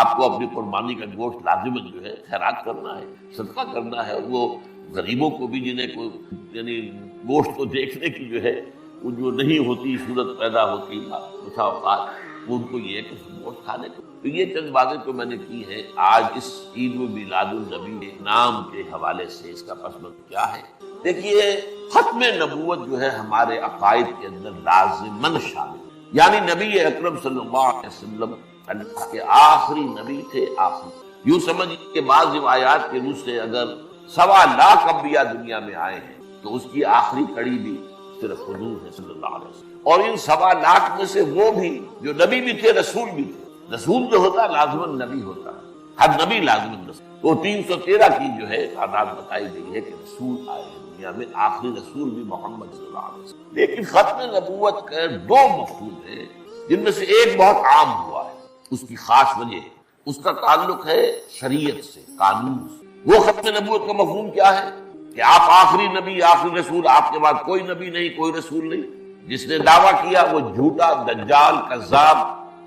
آپ کو اپنی قربانی کا گوشت لازماً جو ہے خیرات کرنا ہے، صدقہ کرنا ہے. اور وہ غریبوں کو بھی جنہیں کو یعنی گوشت کو دیکھنے کی جو ہے وہ جو نہیں ہوتی صورت پیدا ہوتی بسا اوقات، وہ ان کو یہ کہ گوشت کھانے کو. تو یہ چند باتیں تو میں نے کی ہے. آج اس عید میلاد النبی کے نام کے حوالے سے اس کا پس منظر کیا ہے؟ دیکھیے، ختم نبوت جو ہے ہمارے عقائد کے اندر لازماً شامل، یعنی نبی اکرم صلی اللہ علیہ وسلم اللہ کے آخری نبی تھے. آخری یوں سمجھ کہ بعض روایات کے روح سے اگر 1.25 لاکھ انبیاء دنیا میں آئے ہیں تو اس کی آخری کڑی بھی صرف حضور ہے صلی اللہ علیہ وسلم. اور ان 1.25 لاکھ میں سے وہ بھی جو نبی بھی تھے، رسول بھی تھے. رسول جو ہوتا لازماً نبی ہوتا ہے، ہر نبی لازماً رسول. تو 313 کی جو ہے تعداد بتائی گئی ہے کہ رسول آئے ہیں دنیا میں، آخری رسول بھی محمد صلی اللہ علیہ وسلم. لیکن ختم نبوت کے 2 مفہوم ہیں جن میں سے ایک بہت عام ہوا ہے. اس کی خاص وجہ اس کا تعلق ہے شریعت سے، قانون سے۔ وہ ختم نبوت کا مفہوم کیا ہے کہ آپ آخری نبی، آخری رسول، آپ کے بعد کوئی نبی نہیں، کوئی رسول نہیں۔ جس نے دعویٰ کیا وہ جھوٹا، دجال، کذاب،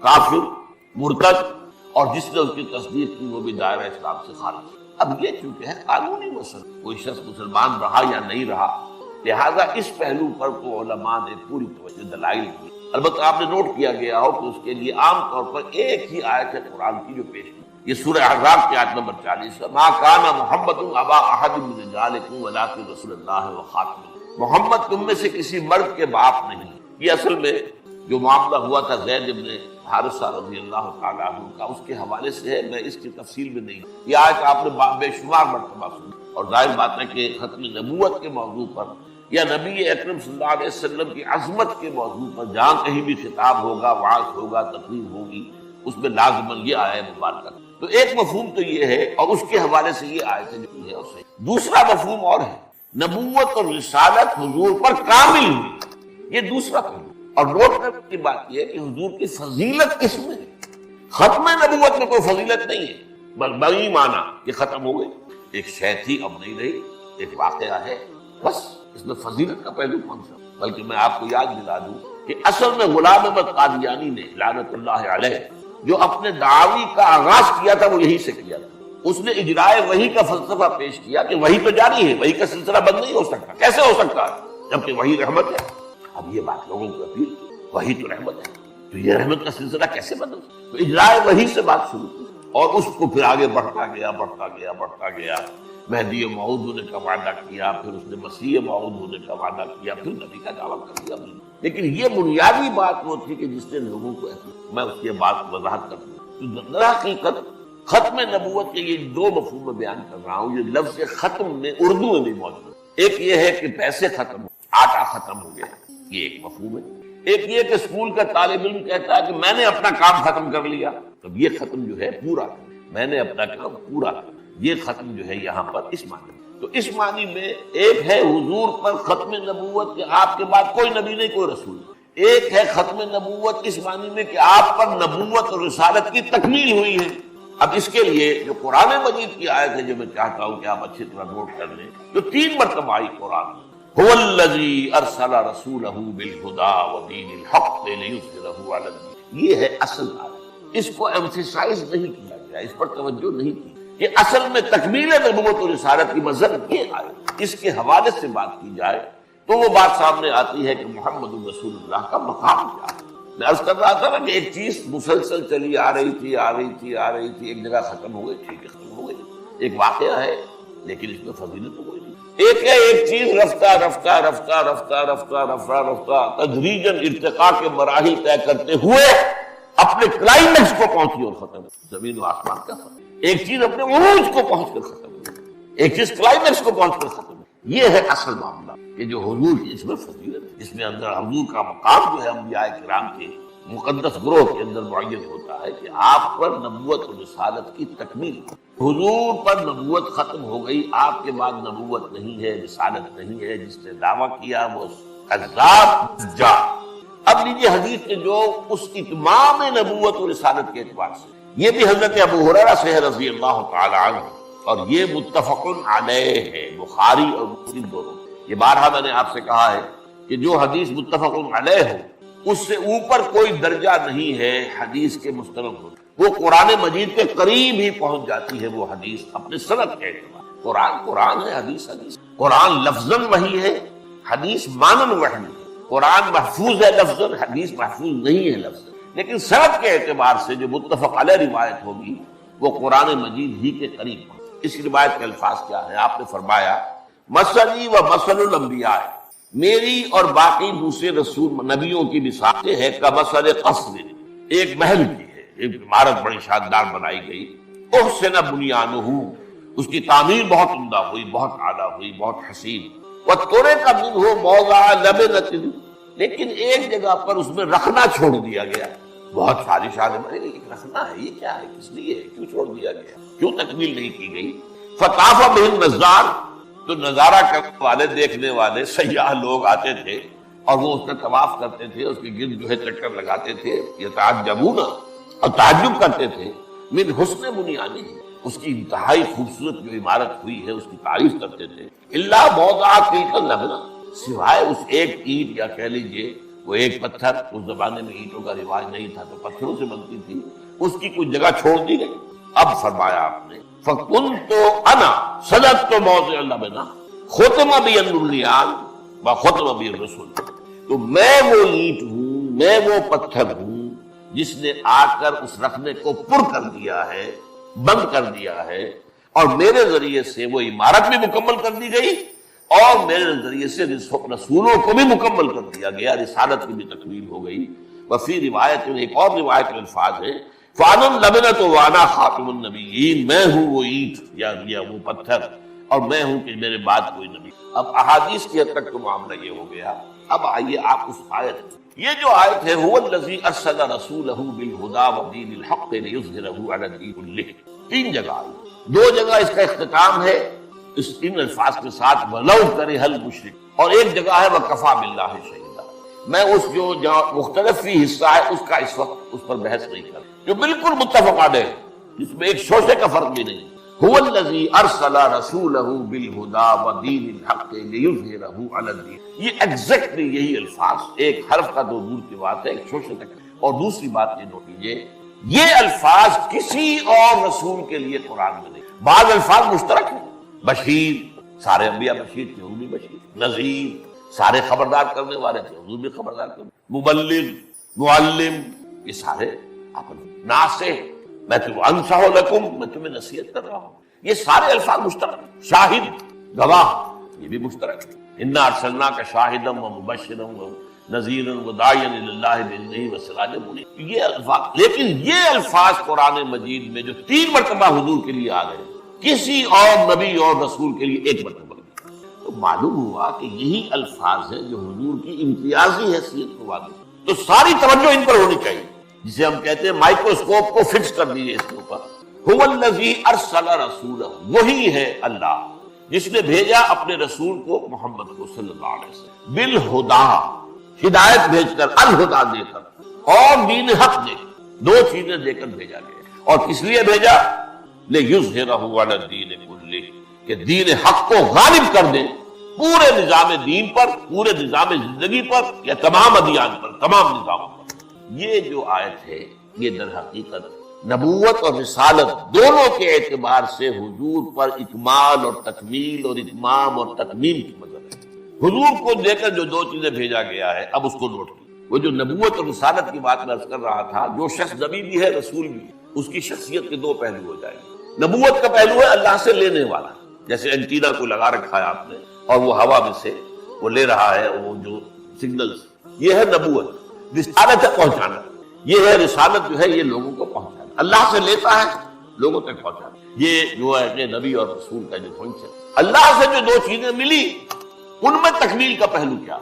کافر، مرتد، اور جس نے اس کی تصدیق کی وہ بھی دائرہ اسلام سے خارج۔ اب یہ چونکہ ہے قانونی مسئلہ، کوئی شخص مسلمان رہا یا نہیں رہا، لہذا اس پہلو پر تو علماء نے پوری توجہ دلائل کی۔ البتہ آپ نے نوٹ کیا گیا ہو کہ اس کے لیے عام طور پر ایک ہی آیت ہے قرآن کی جو پیش کی، یہ سورہ احزاب کی آیت نمبر 40 ہے، ما کان محمد ابا احد من رجالکم ولکن رسول اللہ وخاتم النبیین۔ محمد تم میں سے کسی مرد کے باپ نہیں۔ یہ اصل میں جو معاملہ ہوا تھا زید بن حارثہ رضی اللہ تعالیٰ عنہ کا، اس کے حوالے سے ہے، میں اس کی تفصیل میں نہیں۔ یہ آیت آپ نے بے شمار مرتبہ سنی، اور ظاہر بات ہے کہ ختم نبوت کے موضوع پر یا نبی اکرم صلی اللہ علیہ وسلم کی عظمت کے موضوع پر جہاں کہیں بھی خطاب ہوگا، وعظ ہوگا، تقریر ہوگی، اس میں لازماً یہ آیت مبارکہ۔ تو ایک مفہوم تو یہ ہے، اور اس کے حوالے سے یہ آیت جو ہے اسے۔ دوسرا مفہوم اور ہے، نبوت اور رسالت حضور پر کامل ہوئی، یہ دوسرا پہلو۔ اور نوٹ کرنے کی بات یہ ہے کہ حضور کی فضیلت کس میں ہے؟ ختم نبوت میں کوئی فضیلت نہیں ہے، بل بڑی معنی کہ ختم ہو گئی، ایک شے تھی اب نہیں رہی، ایک واقعہ ہے، بس اس میں فضیلت کا پہلو کون سا؟ بلکہ میں آپ کو یاد دلا دوں کہ اصل میں غلام احمد قادیانی نے لعنت اللہ علیہ جو اپنے دعوی کا آغاز کیا تھا وہ یہی سے کیا تھا۔ اس نے اجرائے وحی کا فلسفہ پیش کیا کہ وحی تو جاری ہے، وحی کا سلسلہ بند نہیں ہو سکتا۔ کیسے ہو سکتا ہے جبکہ وحی رحمت ہے؟ اب یہ بات لوگوں کو اپیل کی، وحی تو رحمت ہے، تو یہ رحمت کا سلسلہ کیسے بند ہو سکتا؟ تو اجرائے وحی سے بات شروع کی، اور اس کو پھر آگے بڑھتا گیا۔ مہدی موعود ہونے کا وعدہ کیا، پھر اس نے مسیح موعود ہونے کا وعدہ کیا، پھر نبی کا دعویٰ کر دیا۔ لیکن یہ بنیادی بات وہ تھی کہ جس نے لوگوں کو، میں اس کی بات وضاحت کر دوں، در حقیقت ختم نبوت کے یہ دو مفہوم میں بیان کر رہا ہوں۔ یہ لفظ ختم میں اردو میں بھی موجود ہے۔ ایک یہ ہے کہ پیسے ختم ہو، آٹا ختم ہو گیا، یہ ایک مفہوم ہے۔ ایک یہ کہ اسکول کا طالب علم کہتا ہے کہ میں نے اپنا کام ختم کر لیا، تو یہ ختم جو ہے پورا، میں نے اپنا کام پورا کر، یہ ختم جو ہے یہاں پر اس معنی میں۔ تو اس معنی میں ایک ہے حضور پر ختم نبوت کہ آپ کے بعد کوئی نبی نہیں، کوئی رسول نہیں۔ ایک ہے ختم نبوت اس معنی میں کہ آپ پر نبوت اور رسالت کی تکمیل ہوئی ہے۔ اب اس کے لیے جو قرآن مجید کی آیت ہے جو میں چاہتا ہوں کہ آپ اچھی طرح نوٹ کر لیں، جو 3 مرتبہ آئی قرآن میں، هو الذی ارسل رسولہ بالہدی ودین الحق لیظہرہ علی الدین، یہ ہے اصل آیت۔ اس کو ایمفیسائز نہیں کیا گیا، اس پر توجہ نہیں کی کہ اصل میں تکمیل نبوت اور رسالت کی مظہر یہ آئے۔ اس کے حوالے سے بات کی جائے تو وہ بات سامنے آتی ہے کہ محمد رسول اللہ کا مقام کیا ہے۔ میں عرض کر رہا تھا نا کہ ایک چیز مسلسل چلی آ رہی تھی، ایک جگہ ختم ہو گئی، ٹھیک ہے ختم ہو گئی، ایک واقعہ ہے، لیکن اس میں فضیلت تو کوئی نہیں۔ ایک ہے ایک چیز رفتہ تدریجاً ارتقاء کے مراحل طے کرتے ہوئے اپنے کلائمیکس کو پہنچی اور ختم، زمین و آسمان کا فرق۔ ایک چیز اپنے عروج کو پہنچ کر ختم ہوئی، ایک چیز کلائمیکس کو پہنچ کر ختم ہوئی۔ یہ ہے اصل معاملہ کہ جو حضور کی اس میں فضیلت ہے، اس میں اندر حضور کا مقام جو ہے انبیاء کرام کے مقدس گروہ کے اندر معین ہوتا ہے کہ آپ پر نبوت اور رسالت کی تکمیل۔ حضور پر نبوت ختم ہو گئی، آپ کے بعد نبوت نہیں ہے، رسالت نہیں ہے، جس نے دعویٰ کیا وہ کذاب دجال۔ اب لیجیے حدیث کے جو اس اتمام نبوت اور رسالت کے اعتبار سے، یہ بھی حضرت ابو ہریرہ سے ہے رضی اللہ تعالی عنہ، اور یہ متفق علیہ ہے، بخاری اور مسلم دونوں۔ یہ بارہا میں نے آپ سے کہا ہے کہ جو حدیث متفق علیہ ہو اس سے اوپر کوئی درجہ نہیں ہے حدیث کے مستند ہونے، وہ قرآن مجید کے قریب ہی پہنچ جاتی ہے وہ حدیث اپنے سند کے اعتبار۔ قرآن ہے، حدیث قرآن لفظاً وحی ہے، حدیث مانن وحی ہے۔ قرآن محفوظ ہے لفظاً، حدیث محفوظ نہیں ہے لفظاً، لیکن سند کے اعتبار سے جو متفق علیہ روایت ہوگی وہ قرآن مجید ہی کے قریب ہے۔ اس روایت کے الفاظ کیا ہیں؟ آپ نے فرمایا مثلی و مثل الانبیاء، میری اور باقی دوسرے رسول نبیوں کی مثال ہے کمثل قصر، ایک محل کی ہے، ایک عمارت بڑی شاندار بنائی گئی، احسن بنیانہ، اس کی تعمیر بہت عمدہ ہوئی، بہت اعلیٰ ہوئی، بہت حسین، وترک منہ موضع لبنۃ، لیکن ایک جگہ پر اس میں رکھنا چھوڑ دیا گیا۔ بہت ساری شادی رکھنا ہے، یہ کیا ہے، کس لیے ہے، کیوں چھوڑ دیا گیا، کیوں تکمیل نہیں کی گئی؟ فطاف بہ النظار، تو نظارہ کرنے والے، دیکھنے والے سیاح لوگ آتے تھے اور وہ اس کا طواف کرتے تھے، اس کے گرد جو ہے چکر لگاتے تھے، یتعجبون، اور تعجب کرتے تھے، من حسن بنیانی، اس کی انتہائی خوبصورت جو عمارت ہوئی ہے اس کی تعریف کرتے تھے. اللہ موضع تلک اللبنہ، سوائے اس ایک اینٹ یا کہہ لیجیے وہ ایک پتھر، اس زمانے میں اینٹوں کا رواج نہیں تھا تو پتھروں سے بنتی تھی، اس کی کوئی جگہ چھوڑ دی گئی. اب فرمایا آپ نے فَكُنْتُ أَنَا صَدَدْتُ مَوْضِعَ اللَّبْنَةِ خُتِمَ بِي النُّبْيَانُ وَخُتِمَ بِي الرُّسُلُ، تو میں وہ اینٹ ہوں، میں وہ پتھر ہوں جس نے آ کر اس رکھنے کو پر کر دیا ہے، بند کر دیا ہے، اور میرے ذریعے سے وہ عمارت بھی مکمل کر دی گئی اور میرے ذریعے سے رسولوں کو بھی مکمل کر دیا گیا، رسالت کی بھی تکمیل ہو گئی. وفی روایت میں ایک اور روایت میں الفاظ ہے فَأَنَا اللَّبْنَةُ وَأَنَا خَاتِمُ النَّبِيِّينَ، میں ہوں وہ اینٹ یا وہ پتھر اور میں ہوں کہ میرے بعد کوئی نبی. اب احادیث کی حد تک تو معاملہ یہ ہو گیا. اب آئیے آپ اس آیت، یہ جو آیت ہے هُوَ الَّذِي أَرْسَلَ رَسُولَهُ بِالْهُدَىٰ وَدِينِ الْحَقِّ لِيُظْهِرَهُ عَلَى الدِّينِ كُلِّهِ. تین جگہ آئی، دو جگہ اس کا اختتام ہے اس ان الفاظ کے ساتھ وَلَوْ كَرِهَ الْمُشْرِكُونَ، اور ایک جگہ ہے وَكَفَىٰ بِاللَّهِ شَهِيدًا. میں اس جو مختلف فی حصہ ہے اس کا اس وقت اس پر بحث نہیں کر، جو بالکل متفق علیہ، جس میں ایک شوشے کا فرق بھی نہیں. هو الذی ارسل رسولہ بالہدی ودین الحق لیظہرہ علی الدین. یہ ایگزیکٹلی یہی الفاظ، ایک حرف کا دو دور کی بات ہے، ایک شوشے تک. اور دوسری بات یہ نوٹ کیجیے، یہ الفاظ کسی اور رسول کے لیے قرآن میں نہیں. بعض الفاظ مشترک ہیں، بشیر، سارے انبیاء بشیر تھے، حضور بھی بشیر. نذیر، سارے خبردار کرنے والے تھے، حضور بھی خبردار کرنے. مبلغ، معلم، یہ سارے ناصح، میں تمہیں انصح لکم، میں تمہیں نصیحت کر رہا ہوں، یہ سارے الفاظ مشترک. شاہد، گواہ، یہ بھی مشترک. انا ارسلناک شاہدا ومبشرا ونذیرا وداعیا الی اللہ باذنہ وسراجا منیرا. یہ الفاظ، لیکن یہ الفاظ قرآن مجید میں جو 3 مرتبہ حضور کے لیے آ گئے، کسی اور نبی اور رسول کے لیے 1 مرتبہ. تو معلوم ہوا کہ یہی الفاظ ہیں جو حضور کی امتیازی حیثیت کو واضح. تو ساری توجہ ان پر ہونی چاہیے، جسے ہم کہتے ہیں مائکروسکوپ کو فکس کر دیجیے اس کے اوپر. هو الذی ارسل رسولہ، وہی ہے اللہ جس نے بھیجا اپنے رسول کو محمد کو صلی اللہ علیہ وسلم بالہدی، ہدایت بھیج کر، الہدا دے کر، اور دین حق دے کر. 2 چیزیں دے کر بھیجا گیا. اور کس لیے بھیجا؟ لیظہرہ علی الدین کلہ، کہ دین حق کو غالب کر دے پورے نظام دین پر، پورے نظام زندگی پر، یا تمام ادیان پر، تمام نظاموں پر. یہ جو آیت ہے یہ در حقیقت نبوت اور رسالت دونوں کے اعتبار سے حضور پر اکمال اور تکمیل اور اتمام اور تکمیل کی مدد ہے. حضور کو دے کر جو 2 چیزیں بھیجا گیا ہے، اب اس کو نوٹ کی. وہ جو نبوت اور رسالت کی بات میں عرض کر رہا تھا، جو شخص نبی بھی ہے رسول بھی ہے، اس کی شخصیت کے 2 پہلو ہو جائیں گے. نبوت کا پہلو ہے اللہ سے لینے والا، جیسے اینٹینا کو لگا رکھا ہے آپ نے اور وہ ہوا میں سے وہ لے رہا ہے وہ جو سگنلز، یہ ہے نبوت. رسالت ہے پہنچانا، یہ ہے رسالت جو ہے یہ لوگوں کو پہنچانا، اللہ سے لیتا ہے لوگوں تک پہنچانا. یہ جو ہے کہ نبی اور رسول کا جو فنکشن، اللہ سے جو 2 چیزیں ملی ان میں تکمیل کا پہلو کیا؟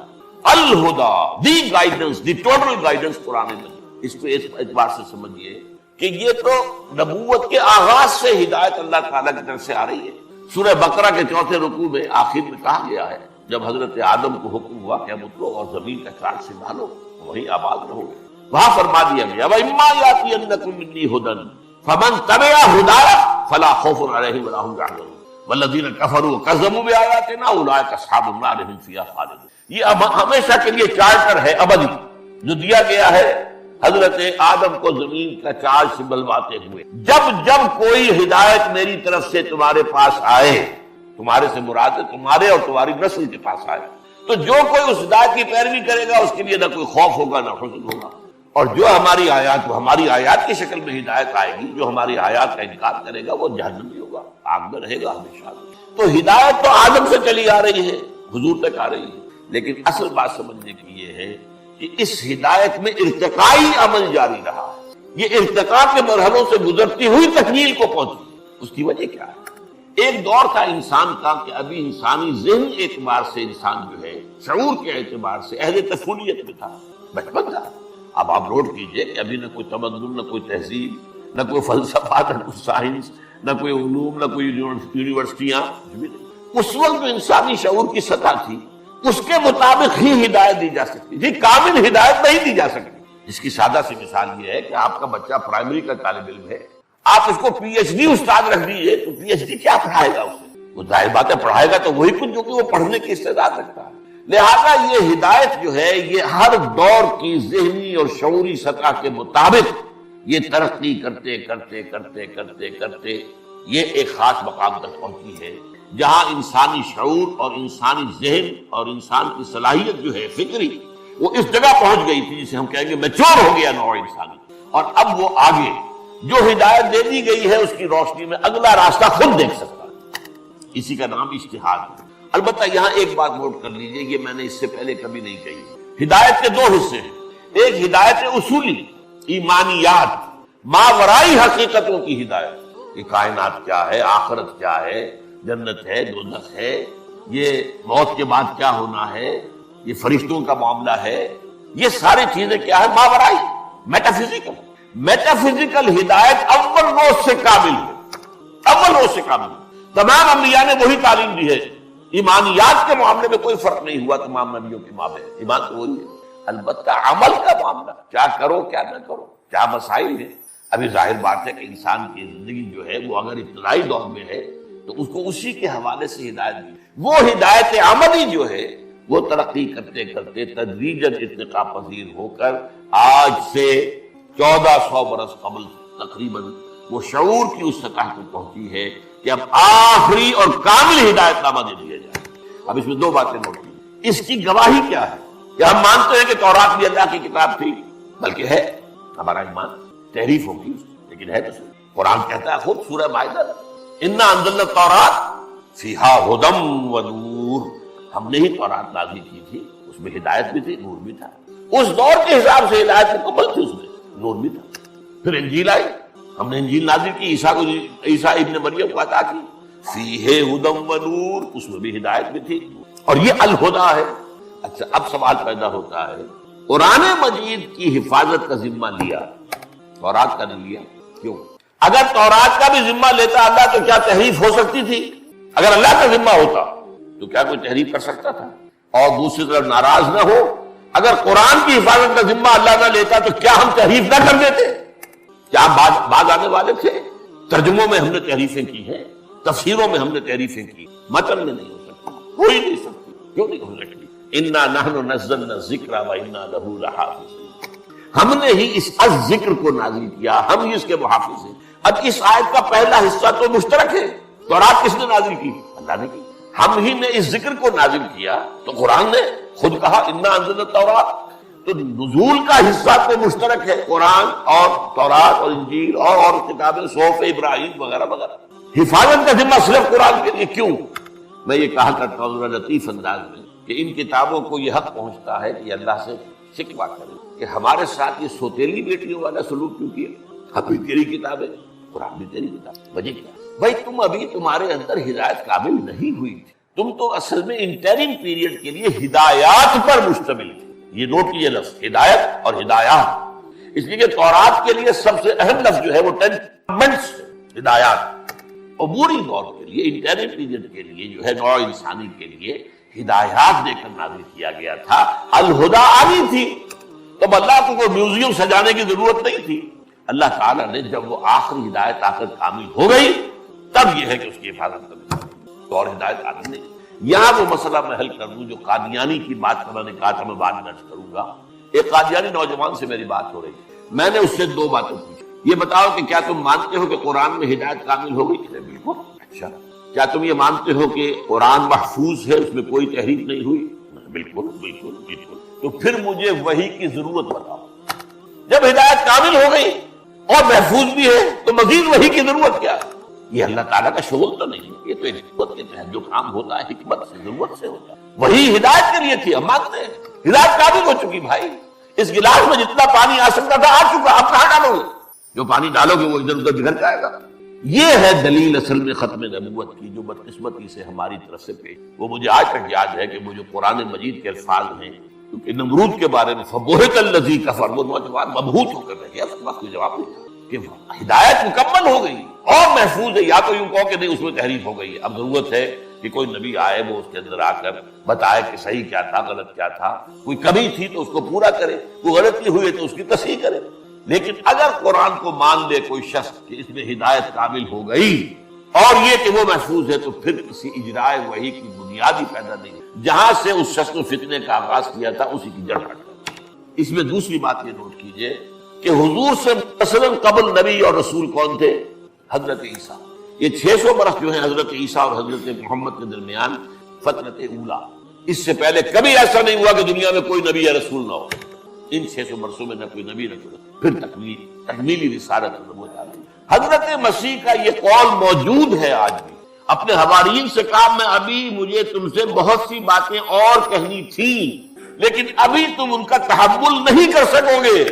الہدا، the guidance, the total guidance قرآن میں. اس کو اس اعتبار سے سمجھیے کہ یہ تو نبوت کے آغاز سے ہدایت اللہ تعالیٰ کی طرف سے آ رہی ہے. سورہ بقرہ کے 4 رکوع میں آخر میں کہا گیا ہے، جب حضرت آدم کو حکم ہوا کہ اب اترو اور زمین کا چارج سنبھالو، وہیں آباد رہو گے. وہاں فرما دیا گیا وَإِمَّا يَأْتِيَنَّكُم مِّنِّي هُدًى فَمَن تَبِعَ هُدَايَ فَلَا خَوْفٌ عَلَيْهِمْ وَلَا هُمْ يَحْزَنُونَ وَالَّذِينَ كَفَرُوا وَكَذَّبُوا بِآيَاتِنَا أُولَٰئِكَ أَصْحَابُ النَّارِ هُمْ فِيهَا خَالِدُونَ. یہ ہمیشہ کے لیے چارٹر ہے ابدی جو دیا گیا ہے حضرت آدم کو زمین کا چارج سنبھلواتے ہوئے. جب کوئی ہدایت میری طرف سے تمہارے پاس آئے، تمہارے سے مراد ہے تمہارے اور تمہاری نسل کے پاس آئے، تو جو کوئی اس ہدایت کی پیروی کرے گا اس کے لیے نہ کوئی خوف ہوگا نہ حزن ہوگا. اور جو ہماری آیات کی شکل میں ہدایت آئے گی، جو ہماری آیات کا انکار کرے گا وہ جہنمی ہوگا، آگ میں رہے گا ہمیشہ. تو ہدایت تو آدم سے چلی آ رہی ہے، حضور تک آ رہی ہے. لیکن اصل بات سمجھنے کی یہ ہے کہ اس ہدایت میں ارتقائی عمل جاری رہا ہے. یہ ارتقاء کے مرحلوں سے گزرتی ہوئی تکمیل کو پہنچی. اس کی وجہ کیا ہے؟ ایک دور تھا انسان کا کہ ابھی انسانی ذہن اعتبار سے انسان جو ہے شعور کے اعتبار سے اہل طفولیت میں تھا، بچپن تھا. اب آپ نوٹ کیجئے کہ ابھی نہ کوئی تمدن، نہ کوئی تہذیب، نہ کوئی فلسفہ، نہ کوئی سائنس، نہ کوئی علوم، نہ کوئی یونیورسٹیاں. اس وقت جو انسانی شعور کی سطح تھی اس کے مطابق ہی ہدایت دی جا سکتی تھی، کامل ہدایت نہیں دی جا سکتی. اس کی سادہ سی مثال یہ ہے کہ آپ کا بچہ پرائمری کا طالب علم ہے آپ اس کو پی ایچ ڈی استاد رکھ دیجیے تو پی ایچ ڈی کیا پڑھائے گا اسے؟ وہ ظاہر بات ہے پڑھائے گا تو وہی کچھ جو کہ وہ پڑھنے کی استعداد رکھتا ہے۔ لہذا یہ ہدایت جو ہے یہ ہر دور کی ذہنی اور شعوری سطح کے مطابق یہ ترقی کرتے کرتے کرتے کرتے کرتے یہ ایک خاص مقام تک پہنچی ہے جہاں انسانی شعور اور انسانی ذہن اور انسان کی صلاحیت جو ہے فکری وہ اس جگہ پہنچ گئی تھی جسے ہم کہیں گے میچور ہو گیا نوع انسانی، اور اب وہ آگے جو ہدایت دے دی گئی ہے اس کی روشنی میں اگلا راستہ خود دیکھ سکتا ہے۔ اسی کا نام اجتہاد ہے۔ البتہ یہاں ایک بات نوٹ کر لیجئے، یہ میں نے اس سے پہلے کبھی نہیں کہی۔ ہدایت کے دو حصے ہیں، ایک ہدایت اصولی ایمانیات ماورائی حقیقتوں کی ہدایت، یہ کائنات کیا ہے، آخرت کیا ہے، جنت ہے، دوزخ ہے، یہ موت کے بعد کیا ہونا ہے، یہ فرشتوں کا معاملہ ہے، یہ ساری چیزیں کیا ہے، ماورائی میٹافزیکل ہدایت اول روز سے کامل ہے، اول روز سے کامل ہے۔ تمام انبیاء نے وہی تعلیم دی ہے، ایمانیات کے معاملے میں کوئی فرق نہیں ہوا تمام نبیوں کے مابین، ایمان تو وہی ہے۔ البتہ عمل کا معاملہ، کیا کرو کیا نہ کرو، کیا مسائل ہیں۔ ابھی ظاہر بات ہے کہ انسان کی زندگی جو ہے وہ اگر ابتدائی دور میں ہے تو اس کو اسی کے حوالے سے ہدایت دی، وہ ہدایت عملی جو ہے وہ ترقی کرتے کرتے تدریجاً ارتقا پذیر ہو کر آج سے 1400 برس قبل تقریباً وہ شعور کی اس سطح کو پہنچی ہے کہ اب آخری اور کامل ہدایت نامہ دے دیا جائے۔ اب اس میں دو باتیں نوٹ کی، اس کی گواہی کیا ہے کہ ہم مانتے ہیں کہ تورات بھی اللہ کی کتاب تھی، بلکہ ہے ہمارا ایمان، تحریف ہوگی لیکن ہے تو صحیح۔ قرآن کہتا ہے خود سورہ مائدہ، انا انزلنا التوراۃ فیہا ھدی ونور، ہم نے ہی تورات نازل کی تھی، اس میں ہدایت بھی تھی، نور بھی تھا۔ اس دور کے حساب سے ہدایت مکمل تھی، اس میں نور بھی تھا۔ پھر انجیل آئی، ہم نے انجیل نازل کی، عیسیٰ ابن مریم کو عطا کی، فیہ ھدی ونور، اس میں بھی ہدایت بھی تھی، اور یہ الہدیٰ ہے۔ اچھا اب سوال پیدا ہوتا ہے، قرآن مجید کی حفاظت کا ذمہ لیا، تورات کا نہیں لیا، کیوں؟ اگر تورات کا بھی ذمہ لیتا اللہ تو کیا تحریف ہو سکتی تھی؟ اگر اللہ کا ذمہ ہوتا تو کیا کوئی تحریف کر سکتا تھا؟ اور دوسری طرف ناراض نہ ہو، اگر قرآن کی حفاظت کا ذمہ اللہ نہ لیتا تو کیا ہم تحریف نہ کر دیتے؟ کیا بعد آنے والے تھے؟ ترجموں میں ہم نے تحریفیں کی ہیں، تفسیروں میں ہم نے تحریفیں کی، متن میں نہیں ہو سکتی، ہو ہی نہیں سکتی، کیوں نہیں ہو سکتی؟ انا نحن نزلنا الذکر وانا لہ لحافظون، ہم نے ہی اس ذکر کو نازل کیا، ہم ہی اس کے محافظ ہیں۔ اب اس آیت کا پہلا حصہ تو مشترک ہے، تورات کس نے نازل کی؟ اللہ نے کی، ہم ہی نے اس ذکر کو نازل کیا، تو قرآن نے خود کہا انا انزلنا التوراۃ، تو نزول کا حصہ تو مشترک ہے، قرآن اور تورات اور انجیل اور کتابیں صحف ابراہیم وغیرہ وغیرہ۔ حفاظت کا ذمہ صرف قرآن کے لیے کیوں؟ میں یہ کہا کرتا ہوں ذرا لطیف انداز میں کہ ان کتابوں کو یہ حق پہنچتا ہے کہ اللہ سے شکوہ کرے کہ ہمارے ساتھ یہ سوتیلی بیٹیوں والا سلوک کیوں کیا؟ ابھی تیری کتاب ہے، قرآن بھی تیری کتاب، وجہ کیا؟ بھائی تمہارے اندر ہدایت کامل نہیں ہوئی تھی، تم تو اصل میں انٹرم پیریڈ کے لیے ہدایات پر مشتمل تھے۔ یہ نوٹ کیجیے لفظ ہدایت اور ہدایات، اس لیے کہ تورات کے لیے سب سے اہم لفظ جو ہے وہ 10 commandments، ہدایات۔ عبوری دور کے لیے، انٹرم پیریڈ کے لیے جو ہے نوع انسانی کے لیے ہدایات دے کر نازل کیا گیا تھا، الہدیٰ آنی تھی۔ تب اللہ کو کوئی میوزیم سجانے کی ضرورت نہیں تھی، اللہ تعالیٰ نے جب وہ آخری ہدایت آ کر کامل ہو گئی تب یہ ہے کہ اس کی حفاظت کرنی، تو اور ہدایت آنی نہیں۔ یہاں وہ مسئلہ میں حل کر دوں جو قادیانی کی بات کرنا نے کہا تھا، میں بعد میں عرض کروں گا۔ ایک قادیانی نوجوان سے میری بات ہو رہی، میں نے اس سے دو باتیں پوچھی، یہ بتاؤ کہ کیا تم مانتے ہو کہ قرآن میں ہدایت کامل ہو گئی؟ بالکل۔ اچھا کیا تم یہ مانتے ہو کہ قرآن محفوظ ہے، اس میں کوئی تحریف نہیں ہوئی؟ بالکل بالکل بالکل۔ تو پھر مجھے وحی کی ضرورت بتاؤ، جب ہدایت کامل ہو گئی اور محفوظ بھی ہے تو مزید وحی کی ضرورت کیا ہے؟ یہ اللہ تعالیٰ کا شغل تو نہیں ہے، یہ تو حکمت کے تحت جو کام ہوتا ہے حکمت سے، ضرورت سے ہوتا ہے۔ وہی ہدایت کے لیے تھی، ہم مانتے ہیں ہدایت کامل ہو چکی بھائی، اس گلاس میں جتنا پانی آ سکتا تھا آ چکا، آپ کہاں ڈالو گے؟ جو پانی ڈالو گے وہ ادھر ادھر بگڑ جائے گا۔ یہ ہے دلیل اصل میں ختم نبوت کی جو بدقسمتی سے ہماری طرف سے پیش، وہ مجھے آج تک یاد ہے کہ وہ جو قرآن مجید کے الفاظ ہیں، کیونکہ نمرود کے بارے میں فبہت الذی کفر، وہ نوجوان مبہوت ہو کر رہ گیا، اس کے بعد کوئی جواب نہیں تھا کہ ہدایت مکمل ہو گئی اور محفوظ ہے، یا تو یوں کہو کہ نہیں اس میں تحریف ہو گئی ہے، اب ضرورت ہے کہ کوئی نبی آئے وہ اس کے اندر آ کر بتائے کہ صحیح کیا تھا غلط کیا تھا، کوئی کمی تھی تو اس کو پورا کرے، کوئی غلطی ہوئی ہے تو اس کی تصحیح کرے۔ لیکن اگر قرآن کو مان لے کوئی شخص کہ اس میں ہدایت کامل ہو گئی اور یہ کہ وہ محفوظ ہے، تو پھر کسی اجراء وحی کی بنیاد ہی پیدا نہیں ہے۔ جہاں سے اس شخص نے فتنے کا آغاز کیا تھا اسی کی جڑ ہٹ۔ اس میں دوسری بات یہ نوٹ کیجئے کہ حضور سے مثلاً قبل نبی اور رسول کون تھے؟ حضرت عیسیٰ۔ یہ 600 برس جو ہیں حضرت عیسیٰ اور حضرت محمد کے درمیان فترت اولا، اس سے پہلے کبھی ایسا نہیں ہوا کہ دنیا میں کوئی نبی یا رسول نہ ہو۔ ان 600 برسوں میں نہ کوئی نبی نہ کوئی رسول، پھر تکمیلی رسالت نبوت آ گئی۔ حضرت مسیح کا یہ قول موجود ہے آج بھی۔ اپنے حواریین سے کہا میں ابھی مجھے تم سے بہت سی باتیں اور کہنی تھی، لیکن ابھی تم ان کا تحمل نہیں کر سکو گے،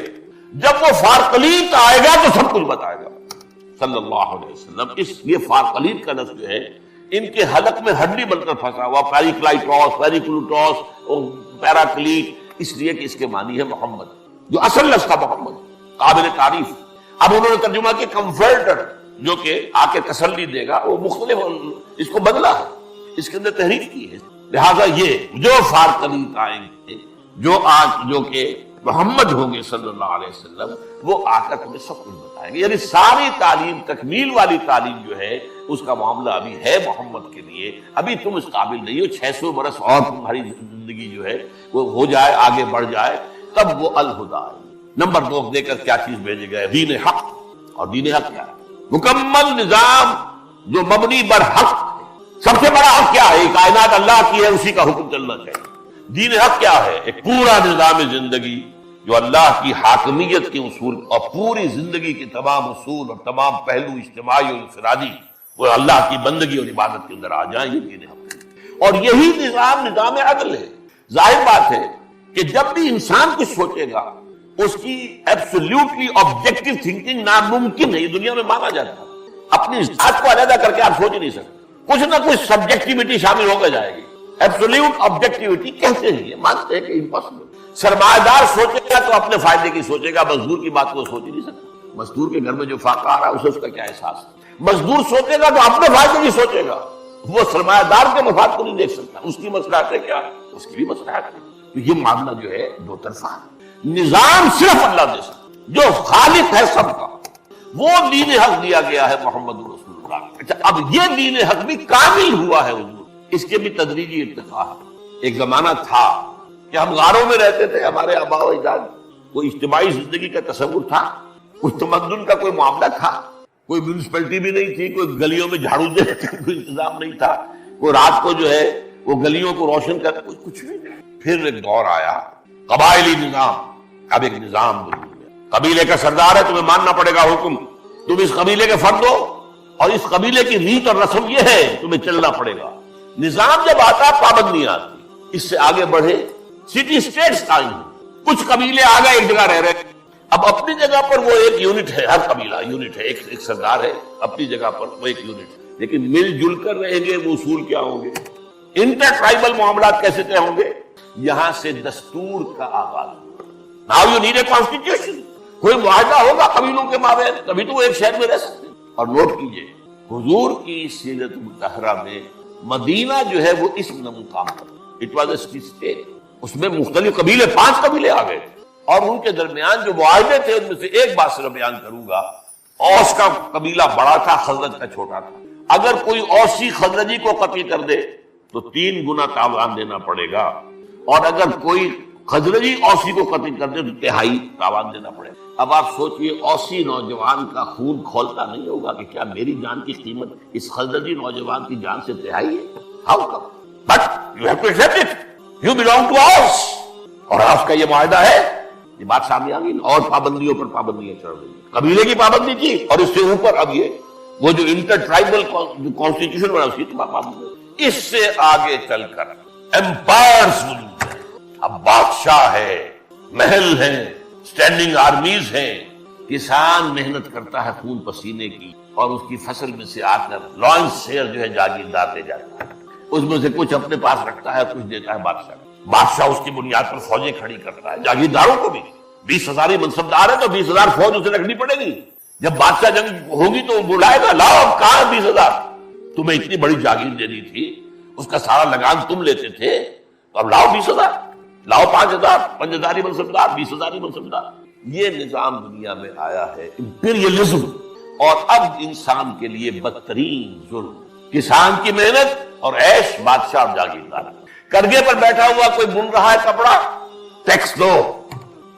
جب وہ فارقلیت آئے گا تو سب کچھ بتائے گا صلی اللہ علیہ وسلم۔ اس لیے فارقلیت کا لفظ جو ہے ان کے حلق میں ہڈی بن کر پھنسا ہوا، پیریکلائٹوس، پیریکلوٹوس اور پیراکلیٹ، اس لیے کہ اس کے معنی ہے محمد، جو اصل لفظ تھا محمد، قابل تعریف۔ اب انہوں نے ترجمہ کیا کمفرٹر، جو کہ آ کے تسلی دے گا، وہ مختلف اس کو بدلا ہے، اس کے اندر تحریف کی ہے۔ لہذا یہ جو فارقلیت آئیں گے، جو کہ محمد ہوں گے صلی اللہ علیہ وسلم، وہ آ کر تمہیں سب کچھ بتائیں گے۔ یعنی ساری تعلیم، تکمیل والی تعلیم جو ہے اس کا معاملہ ابھی ہے محمد کے لیے۔ ابھی تم اس قابل نہیں ہو، 600 برس اور تمہاری زندگی جو ہے وہ ہو جائے، آگے بڑھ جائے، تب وہ الہدا ہے۔ نمبر 2 دے کر کیا چیز بھیجے گئے؟ دین حق۔ اور دین حق کیا ہے؟ مکمل نظام جو مبنی بر حق ہے۔ سب سے بڑا حق کیا ہے؟ کائنات اللہ کی ہے، اسی کا حکم چلنا چاہیے۔ دین حق کیا ہے؟ ایک پورا نظام زندگی جو اللہ کی حاکمیت کے اصول اور پوری زندگی کے تمام اصول اور تمام پہلو اجتماعی اور انفرادی وہ اللہ کی بندگی اور عبادت کے اندر آ جائیں، یہ دین حق ہے۔ اور یہی نظام عدل ہے۔ ذاہر بات ہے کہ جب بھی انسان کچھ سوچے گا اس کی ایبسولوٹلی آبجیکٹو تھنکنگ ناممکن ہے، یہ دنیا میں مانا جاتا ہے۔ اپنی ذات کو علیحدہ کر کے آپ سوچ نہیں سکتے، کچھ نہ کچھ سبجیکٹیوٹی شامل ہو کر جائے گی۔ ایبسولوٹ آبجیکٹیوٹی کہتے ہیں، یہ مانتے ہیں کہ امپاسبل۔ سرمایہ دار سوچے گا تو اپنے فائدے کی سوچے گا، مزدور کی بات کو سوچ ہی نہیں سکتا۔ مزدور کے گھر میں جو فاقہ آ رہا ہے اسے اس کا کیا احساس ہے؟ مزدور سوچے گا تو اپنے فائدے کی سوچے گا، وہ سرمایہ دار کے مفاد کو نہیں دیکھ سکتا۔ اس کی مصلحت ہے کیا؟ اس کی بھی مصلحت ہے۔ تو یہ معاملہ جو ہے دو طرفہ ہے۔ نظام صرف اللہ دے سکتا، جو خالق ہے سب کا، وہ دین حق دیا گیا ہے محمد رسول اللہ۔ اچھا، اب یہ دین حق بھی کامل ہوا ہے حضور، اس کے بھی تدریجی ارتقاء ہے۔ ایک زمانہ تھا کہ ہم غاروں میں رہتے تھے، ہمارے آباء و اجداد، کوئی اجتماعی زندگی کا تصور تھا، کوئی تمدن کا کوئی معاملہ تھا، کوئی میونسپلٹی بھی نہیں تھی، کوئی گلیوں میں جھاڑو دینے کا کوئی انتظام نہیں تھا، کوئی رات کو جو ہے وہ گلیوں کو روشن کر کچھ بھی نہیں۔ پھر ایک دور آیا قبائلی نظام۔ اب ایک نظام بن گیا، قبیلے کا سردار ہے، تمہیں ماننا پڑے گا حکم، تم اس قبیلے کے فرد ہو اور اس قبیلے کی ریت اور رسم یہ ہے، تمہیں چلنا پڑے گا۔ نظام جب آتا پابندیاں آتی۔ اس سے آگے بڑھے سٹی اسٹیٹس قائم ہوئے، کچھ قبیلے آ گئے ایک جگہ رہ رہے، اب اپنی جگہ پر وہ ایک یونٹ ہے، ہر قبیلہ یونٹ ہے، ایک سردار ہے، اپنی جگہ پر وہ ایک یونٹ ہے، لیکن مل جل کر رہیں گے۔ وہ اصول کیا ہوں گے؟ انٹر ٹرائبل معاملات کیسے طے ہوں گے؟ یہاں سے دستور کا آغاز۔ Now you need a constitution۔ کوئی معاہدہ ہوگا قبیلوں کے مابین، تبھی تو وہ ایک شہر میں رہ سکتے ہیں۔ اور نوٹ کیجئے حضور کی سیرت مطہرہ میں مدینہ جو ہے وہ اس مقام پر، it was a city state, اس میں مختلف قبیلے، 5 قبیلے آ گئے اور ان کے درمیان جو معاہدے تھے ان میں سے ایک بات صرف بیان کروں گا۔ اوس کا قبیلہ بڑا تھا، خزرج کا چھوٹا تھا۔ اگر کوئی اوسی خزرجی کو قتل کر دے تو 3 گنا تاوان دینا پڑے گا، اور اگر کوئی خزرجی اوسی کو قتل کر دے تو 3 تاوان دینا پڑے گا۔ اب آپ سوچئے اوسی نوجوان کا خون کھولتا نہیں ہوگا کہ کیا میری جان کی قیمت اس خزرجی نوجوان کی جان سے 3 ہے؟ How come? But you have to accept it, you belong to us, اور اوس کا یہ معاہدہ ہے۔ یہ بات سامنے آ گئی، اور پابندیوں پر پابندیاں چڑھ رہی ہیں۔ قبیلے کی پابندی کی، اور اس سے اوپر اب یہ وہ جو انٹر ٹرائبل جو کانسٹیٹیوشن بنا اس کی پابندی۔ اس سے آگے چل کر ایمپائرز وجود ہے، اب بادشاہ ہے، محل ہیں، اسٹینڈنگ آرمیز ہیں، کسان محنت کرتا ہے خون پسینے کی، اور اس کی فصل میں سے آ کر لانس شیئر جو ہے جاگیردار لے جاتا ہے، اس میں سے کچھ اپنے پاس رکھتا ہے، کچھ دیتا ہے بادشاہ۔ بادشاہ اس کی بنیاد پر فوجیں کھڑی کرتا ہے، جاگیرداروں کو بھی 20,000 منصبدار ہے تو 20,000 فوج اسے رکھنی پڑے گی۔ جب بادشاہ جنگ ہوگی تو بلائے گا، لاؤ اب کہاں 20,000، تمہیں اتنی بڑی جاگیر دینی تھی، اس کا سارا لگان تم لیتے تھے، تو اب لاؤ 20,000، لاؤ 5,000 منصبدار، 20,000 منصبدار۔ یہ نظام دنیا میں آیا ہے امپیریلزم، اور اب انسان کے لیے بدترین ظلم، کسان کی محنت اور عیش، بادشاہ اور جاگیردار، کرگے پر بیٹھا ہوا کوئی بن رہا ہے کپڑا، ٹیکس دو،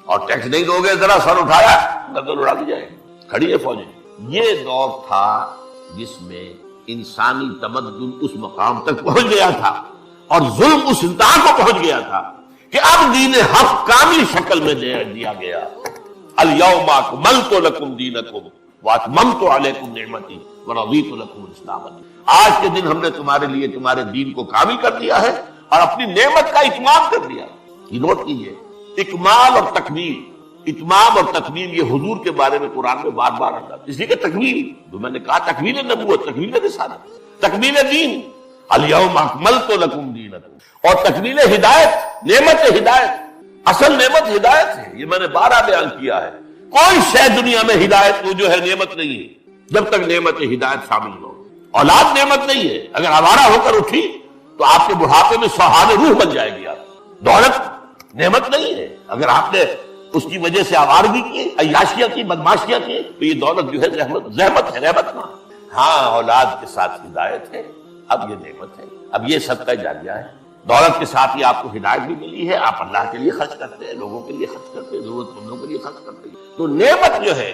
اور ٹیکس نہیں دو گے ذرا سر اٹھایا گردن اڑا دی جائے، کھڑی ہے فوجیں۔ یہ دور تھا جس میں انسانی تمدن اس مقام تک پہنچ گیا تھا اور ظلم اس انتہا کو پہنچ گیا تھا کہ اب دین حق کامل شکل میں دیا گیا۔ الیوم اکملت لکم دینکم واتممت علیکم نعمتی ورضیت لکم الاسلام دینا۔ آج کے دن ہم نے تمہارے لیے تمہارے دین کو کامل کر دیا ہے اور اپنی نعمت کا اتمام کر دیا۔ یہ نوٹ کیجئے، اکمال اور تکمیل، اتمام اور تکمیل، یہ حضور کے بارے میں قرآن میں بار بار آتا ہے، اس لیے کہ تکمیل، جو میں نے کہا تکمیل نبوت، تکمیل رسالت، تکمیل دین، الیوم اکملت لکم دینکم، اور تکمیل ہدایت، نعمت ہدایت، اصل نعمت ہدایت ہے، یہ میں نے بارہ بیان کیا ہے۔ کوئی شے دنیا میں ہدایت وہ جو ہے نعمت نہیں ہے جب تک نعمت ہدایت شامل نہ ہو۔ اولاد نعمت نہیں ہے، اگر آوارہ ہو کر اٹھی تو آپ کے بڑھاپے میں سوہان روح بن جائے گی۔ آپ دولت نعمت نہیں ہے، اگر آپ نے اس کی وجہ سے آوارگی کی، عیاشیاں کی، بدماشیاں کی، تو یہ دولت جو ہے زحمت ہے، رحمت نہ۔ ہاں اولاد کے ساتھ ہدایت ہے، اب یہ نعمت ہے، اب یہ صدقہ جاریہ ہے۔ دولت کے ساتھ ہی آپ کو ہدایت بھی ملی ہے، آپ اللہ کے لیے خرچ کرتے ہیں، لوگوں کے لیے خرچ کرتے ہیں، ضرورت مندوں کے لیے خرچ کرتے ہیں۔ تو نعمت جو ہے،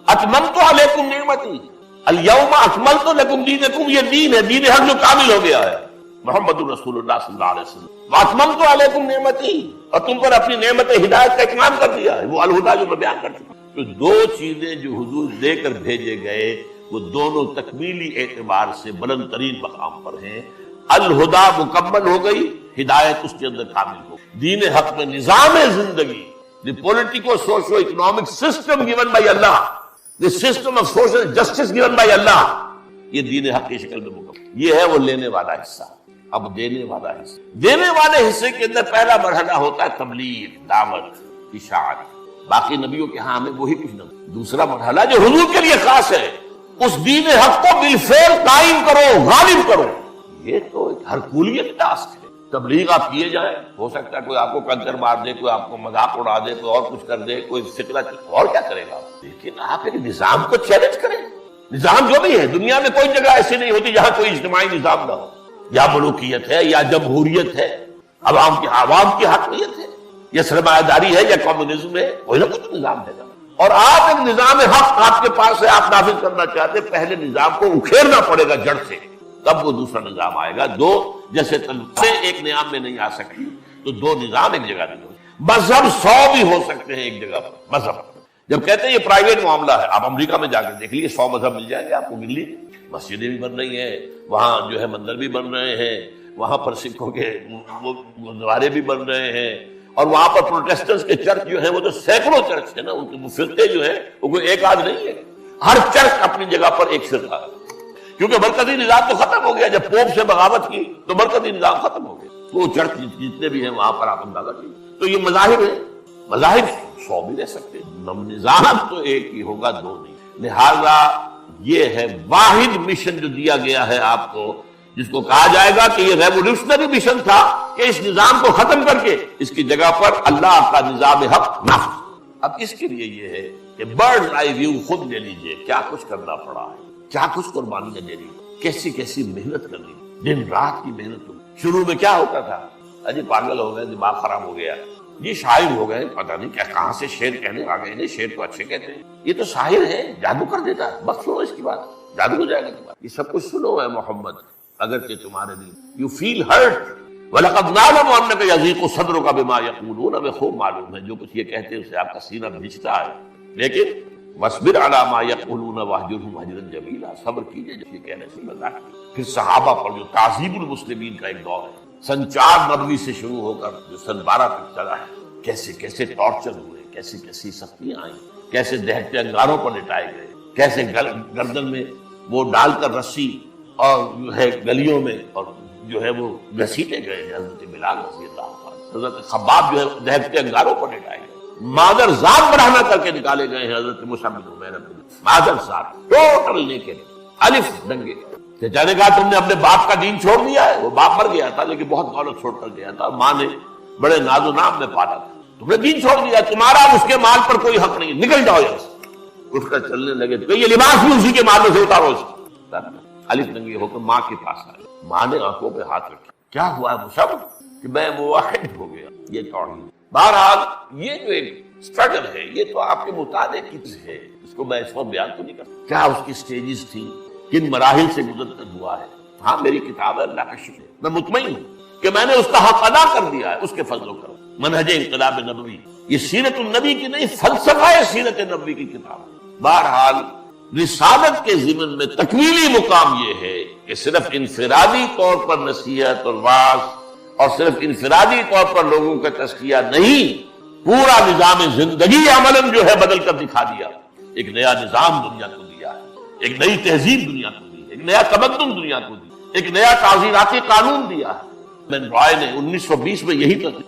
اتممت علیکم نعمتی، الیوم اکملت لکم دینکم، یہ دین ہے، دین حق جو کامل ہو گیا ہے، محمد رسول اللہ صلی اللہ علیہ وسلم۔ واتممت علیکم نعمتی، اور تم پر اپنی نعمت ہدایت کا اتمام کر دیا ہے، وہ الہدیٰ جو میں بیان کر چکا ہوں۔ تو دو چیزیں جو حضور دے کر بھیجے گئے وہ دونوں تکمیلی اعتبار سے بلند ترین مقام پر ہیں۔ الہدیٰ مکمل ہو گئی، ہدایت اس کے اندر کامل ہو گئی۔ دین حق میں نظام زندگی، the political socio-economic system given by Allah, the system of social justice given by Allah، یہ دین حق کی شکل میں مکمل۔ یہ ہے وہ لینے والا حصہ۔ اب دینے والا حصہ، دینے والے حصے کے اندر پہلا مرحلہ ہوتا ہے تبلیغ، دعوت، اشاعت۔ باقی نبیوں کے ہاں ہمیں وہی کچھ نہ۔ دوسرا مرحلہ جو حضور کے لیے خاص ہے، اس دین حق کو بالفعل قائم کرو، غالب کرو۔ یہ تو ایک ہرکولیت ٹاسک ہے۔ تبلیغ آپ کیے جائیں، ہو سکتا ہے کوئی آپ کو کنکر مار دے، کوئی آپ کو مذاق اڑا دے، کوئی اور کچھ کر دے، کوئی فکرہ، اور کیا کرے گا؟ لیکن آپ ایک نظام کو چیلنج کریں۔ نظام جو بھی ہے، دنیا میں کوئی جگہ ایسی نہیں ہوتی جہاں کوئی اجتماعی نظام نہ ہو، یا ملوکیت ہے، یا جمہوریت ہے، عوام کی حاکمیت ہے، یا سرمایہ داری ہے، یا کمیونزم ہے، کوئی نہ کچھ نظام ہے۔ اور آپ ایک نظام حق آپ کے پاس ہے، آپ نافذ کرنا چاہتے، پہلے نظام کو اکھیرنا پڑے گا جڑ سے، تب وہ دوسرا نظام آئے گا۔ دو جیسے تلواریں ایک نظام میں نہیں آ سکتی، تو دو نظام ایک جگہ نہیں ہو سکتے۔ مذہب 100 بھی ہو سکتے ہیں ایک جگہ پر۔ مذہب جب کہتے ہیں یہ پرائیویٹ معاملہ ہے، آپ امریکہ میں جا کے دیکھ لیجیے، 100 مذہب مل جائیں گے آپ کو، مل لیجیے، مسجدیں بھی بن رہی ہیں وہاں، جو ہے مندر بھی بن رہے ہیں وہاں پر، سکھوں کے گردوارے بھی بن رہے ہیں، اور وہاں پر پروٹیسٹنٹس کے چرچ جو ہیں وہ تو سینکڑوں چرچ ہیں نا، ان کے فرقے جو ہیں وہ کوئی ایک آدھ نہیں ہے، ہر چرچ اپنی جگہ پر ایک فرقہ ہے، کیونکہ مرکزی نظام تو ختم ہو گیا۔ جب پوپ سے بغاوت کی تو مرکزی نظام ختم ہو گیا، وہ چرچ جتنے بھی ہیں وہاں پر آپ اندازہ کیجیے۔ تو یہ مذاہب ہے، مذاہب 100 بھی رہ سکتے ہیں، نظام تو ایک ہی ہوگا، دو نہیں۔ لہذا یہ ہے واحد مشن جو دیا گیا ہے آپ کو، جس کو کہا جائے گا کہ یہ ریولیوشنری مشن تھا کہ اس نظام کو ختم کر کے اس کی جگہ پر اللہ کا نظام حق نافذ۔ اب اس کے لیے یہ ہے کہ برڈ آئی ویو خود لے لیجئے، کیا کچھ کرنا پڑا ہے، کیا کچھ قربانیاں دینی، کیسی کیسی محنت کرنی، دن رات کی محنت ہوئی۔ شروع میں کیا ہوتا تھا، اجی پاگل ہو گئے، دماغ خراب ہو گیا، یہ شاعر ہو گئے، پتہ نہیں کیا کہاں سے شعر کہنے آ گئے، نہیں شعر تو اچھے کہتے ہیں، یہ تو شاعر ہے، جادو کر دیتا ہے، بس سنو اس کی بات، جادو ہو جائے گا کی بات۔ یہ سب کچھ سنو ہے محمد، اگرچہ تمہارے دل یو فیل ہرٹ، وَلَقَدْ نَعْلَمُ أَنَّكَ يَضِيقُ صَدْرُكَ بِمَا يَقُولُونَ، ہمیں خوب معلوم ہے جو کچھ یہ کہتے ہیں اس سے آپ کا سینہ بھیجتا ہے، لیکن وَاصْبِرْ عَلَىٰ مَا يَقُولُونَ وَاهْجُرْهُمْ هَجْرًا جَمِيلًا، صبر کیجئے جو یہ کہنے سے برداشت کیجئے۔ پھر صحابہ پر جو تعذیب المسلمین کا ایک دور ہے، سن 4 نبوی سے شروع ہو کر جو سن 12 تک چلا ہے، کیسے کیسے ٹارچر ہوئے، کیسی کیسی سختیاں آئیں، کیسے دہتے انگاروں پر لٹائے گئے، کیسے گردن میں وہ ڈال کر رسی اور جو ہے گلیوں میں اور جو ہے وہ گھسیٹے گئے، حضرت بلال رضی اللہ عنہ، حضرت خباب جو ہے دہتے انگاروں پر لٹائے گئے، مادر ذات بڑھانا کر کے نکالے گئے ہیں حضرت مصعب بن عمیر، مادر ذات ٹوٹل نیکڈ، الف ننگے۔ چچا نے کہا تم نے اپنے باپ کا دین چھوڑ دیا ہے، وہ باپ مر گیا تھا لیکن بہت دولت چھوڑ کر گیا تھا، ماں نے بڑے ناز و نام میں پالا تھا، تم نے دین چھوڑ دیا، تمہارا اس کے مال پر کوئی حق نہیں، نکل جاؤ یہاں سے۔ اٹھ کر چلنے لگے تو یہ لباس بھی اسی کے مال میں سے اتارو اس کو۔ خالص ننگے ہو کر ماں کے پاس آئے، ماں نے آنکھوں پہ ہاتھ رکھا، کیا ہوا ہے مصعب کہ میں موحد ہو گیا؟ یہ توحید۔ بہرحال یہ جو ایک اسٹرگل ہے یہ تو آپ کے مطالعے کی چیز ہے، اس کو میں اس وقت بیان تو نہیں کرتا کیا اس کی سٹیجز تھی، کن مراحل سے گزر کر ہوا ہے۔ ہاں میری کتاب ہے، اللہ کا شکر ہے، میں مطمئن ہوں کہ میں نے اس کا حق ادا کر دیا ہے، اس کے فضل و کرم۔ منہج انقلاب نبوی، یہ سیرت النبی کی نہیں، فلسفہ سیرت نبوی کی کتاب ہے۔ بہرحال رسالت کے ضمن میں تکمیلی مقام یہ ہے کہ صرف انفرادی طور پر نصیحت اور واعظ اور صرف انفرادی طور پر لوگوں کا تزکیہ نہیں، پورا نظام زندگی عملاً جو ہے بدل کر دکھا دیا، ایک نیا نظام دنیا کو دیا ہے، ایک نئی تہذیب دنیا کو دی، ایک نیا تمدن دنیا کو دی، ایک نیا تعزیراتی قانون دیا ہے۔ میں رائے نے 1920 میں یہی تک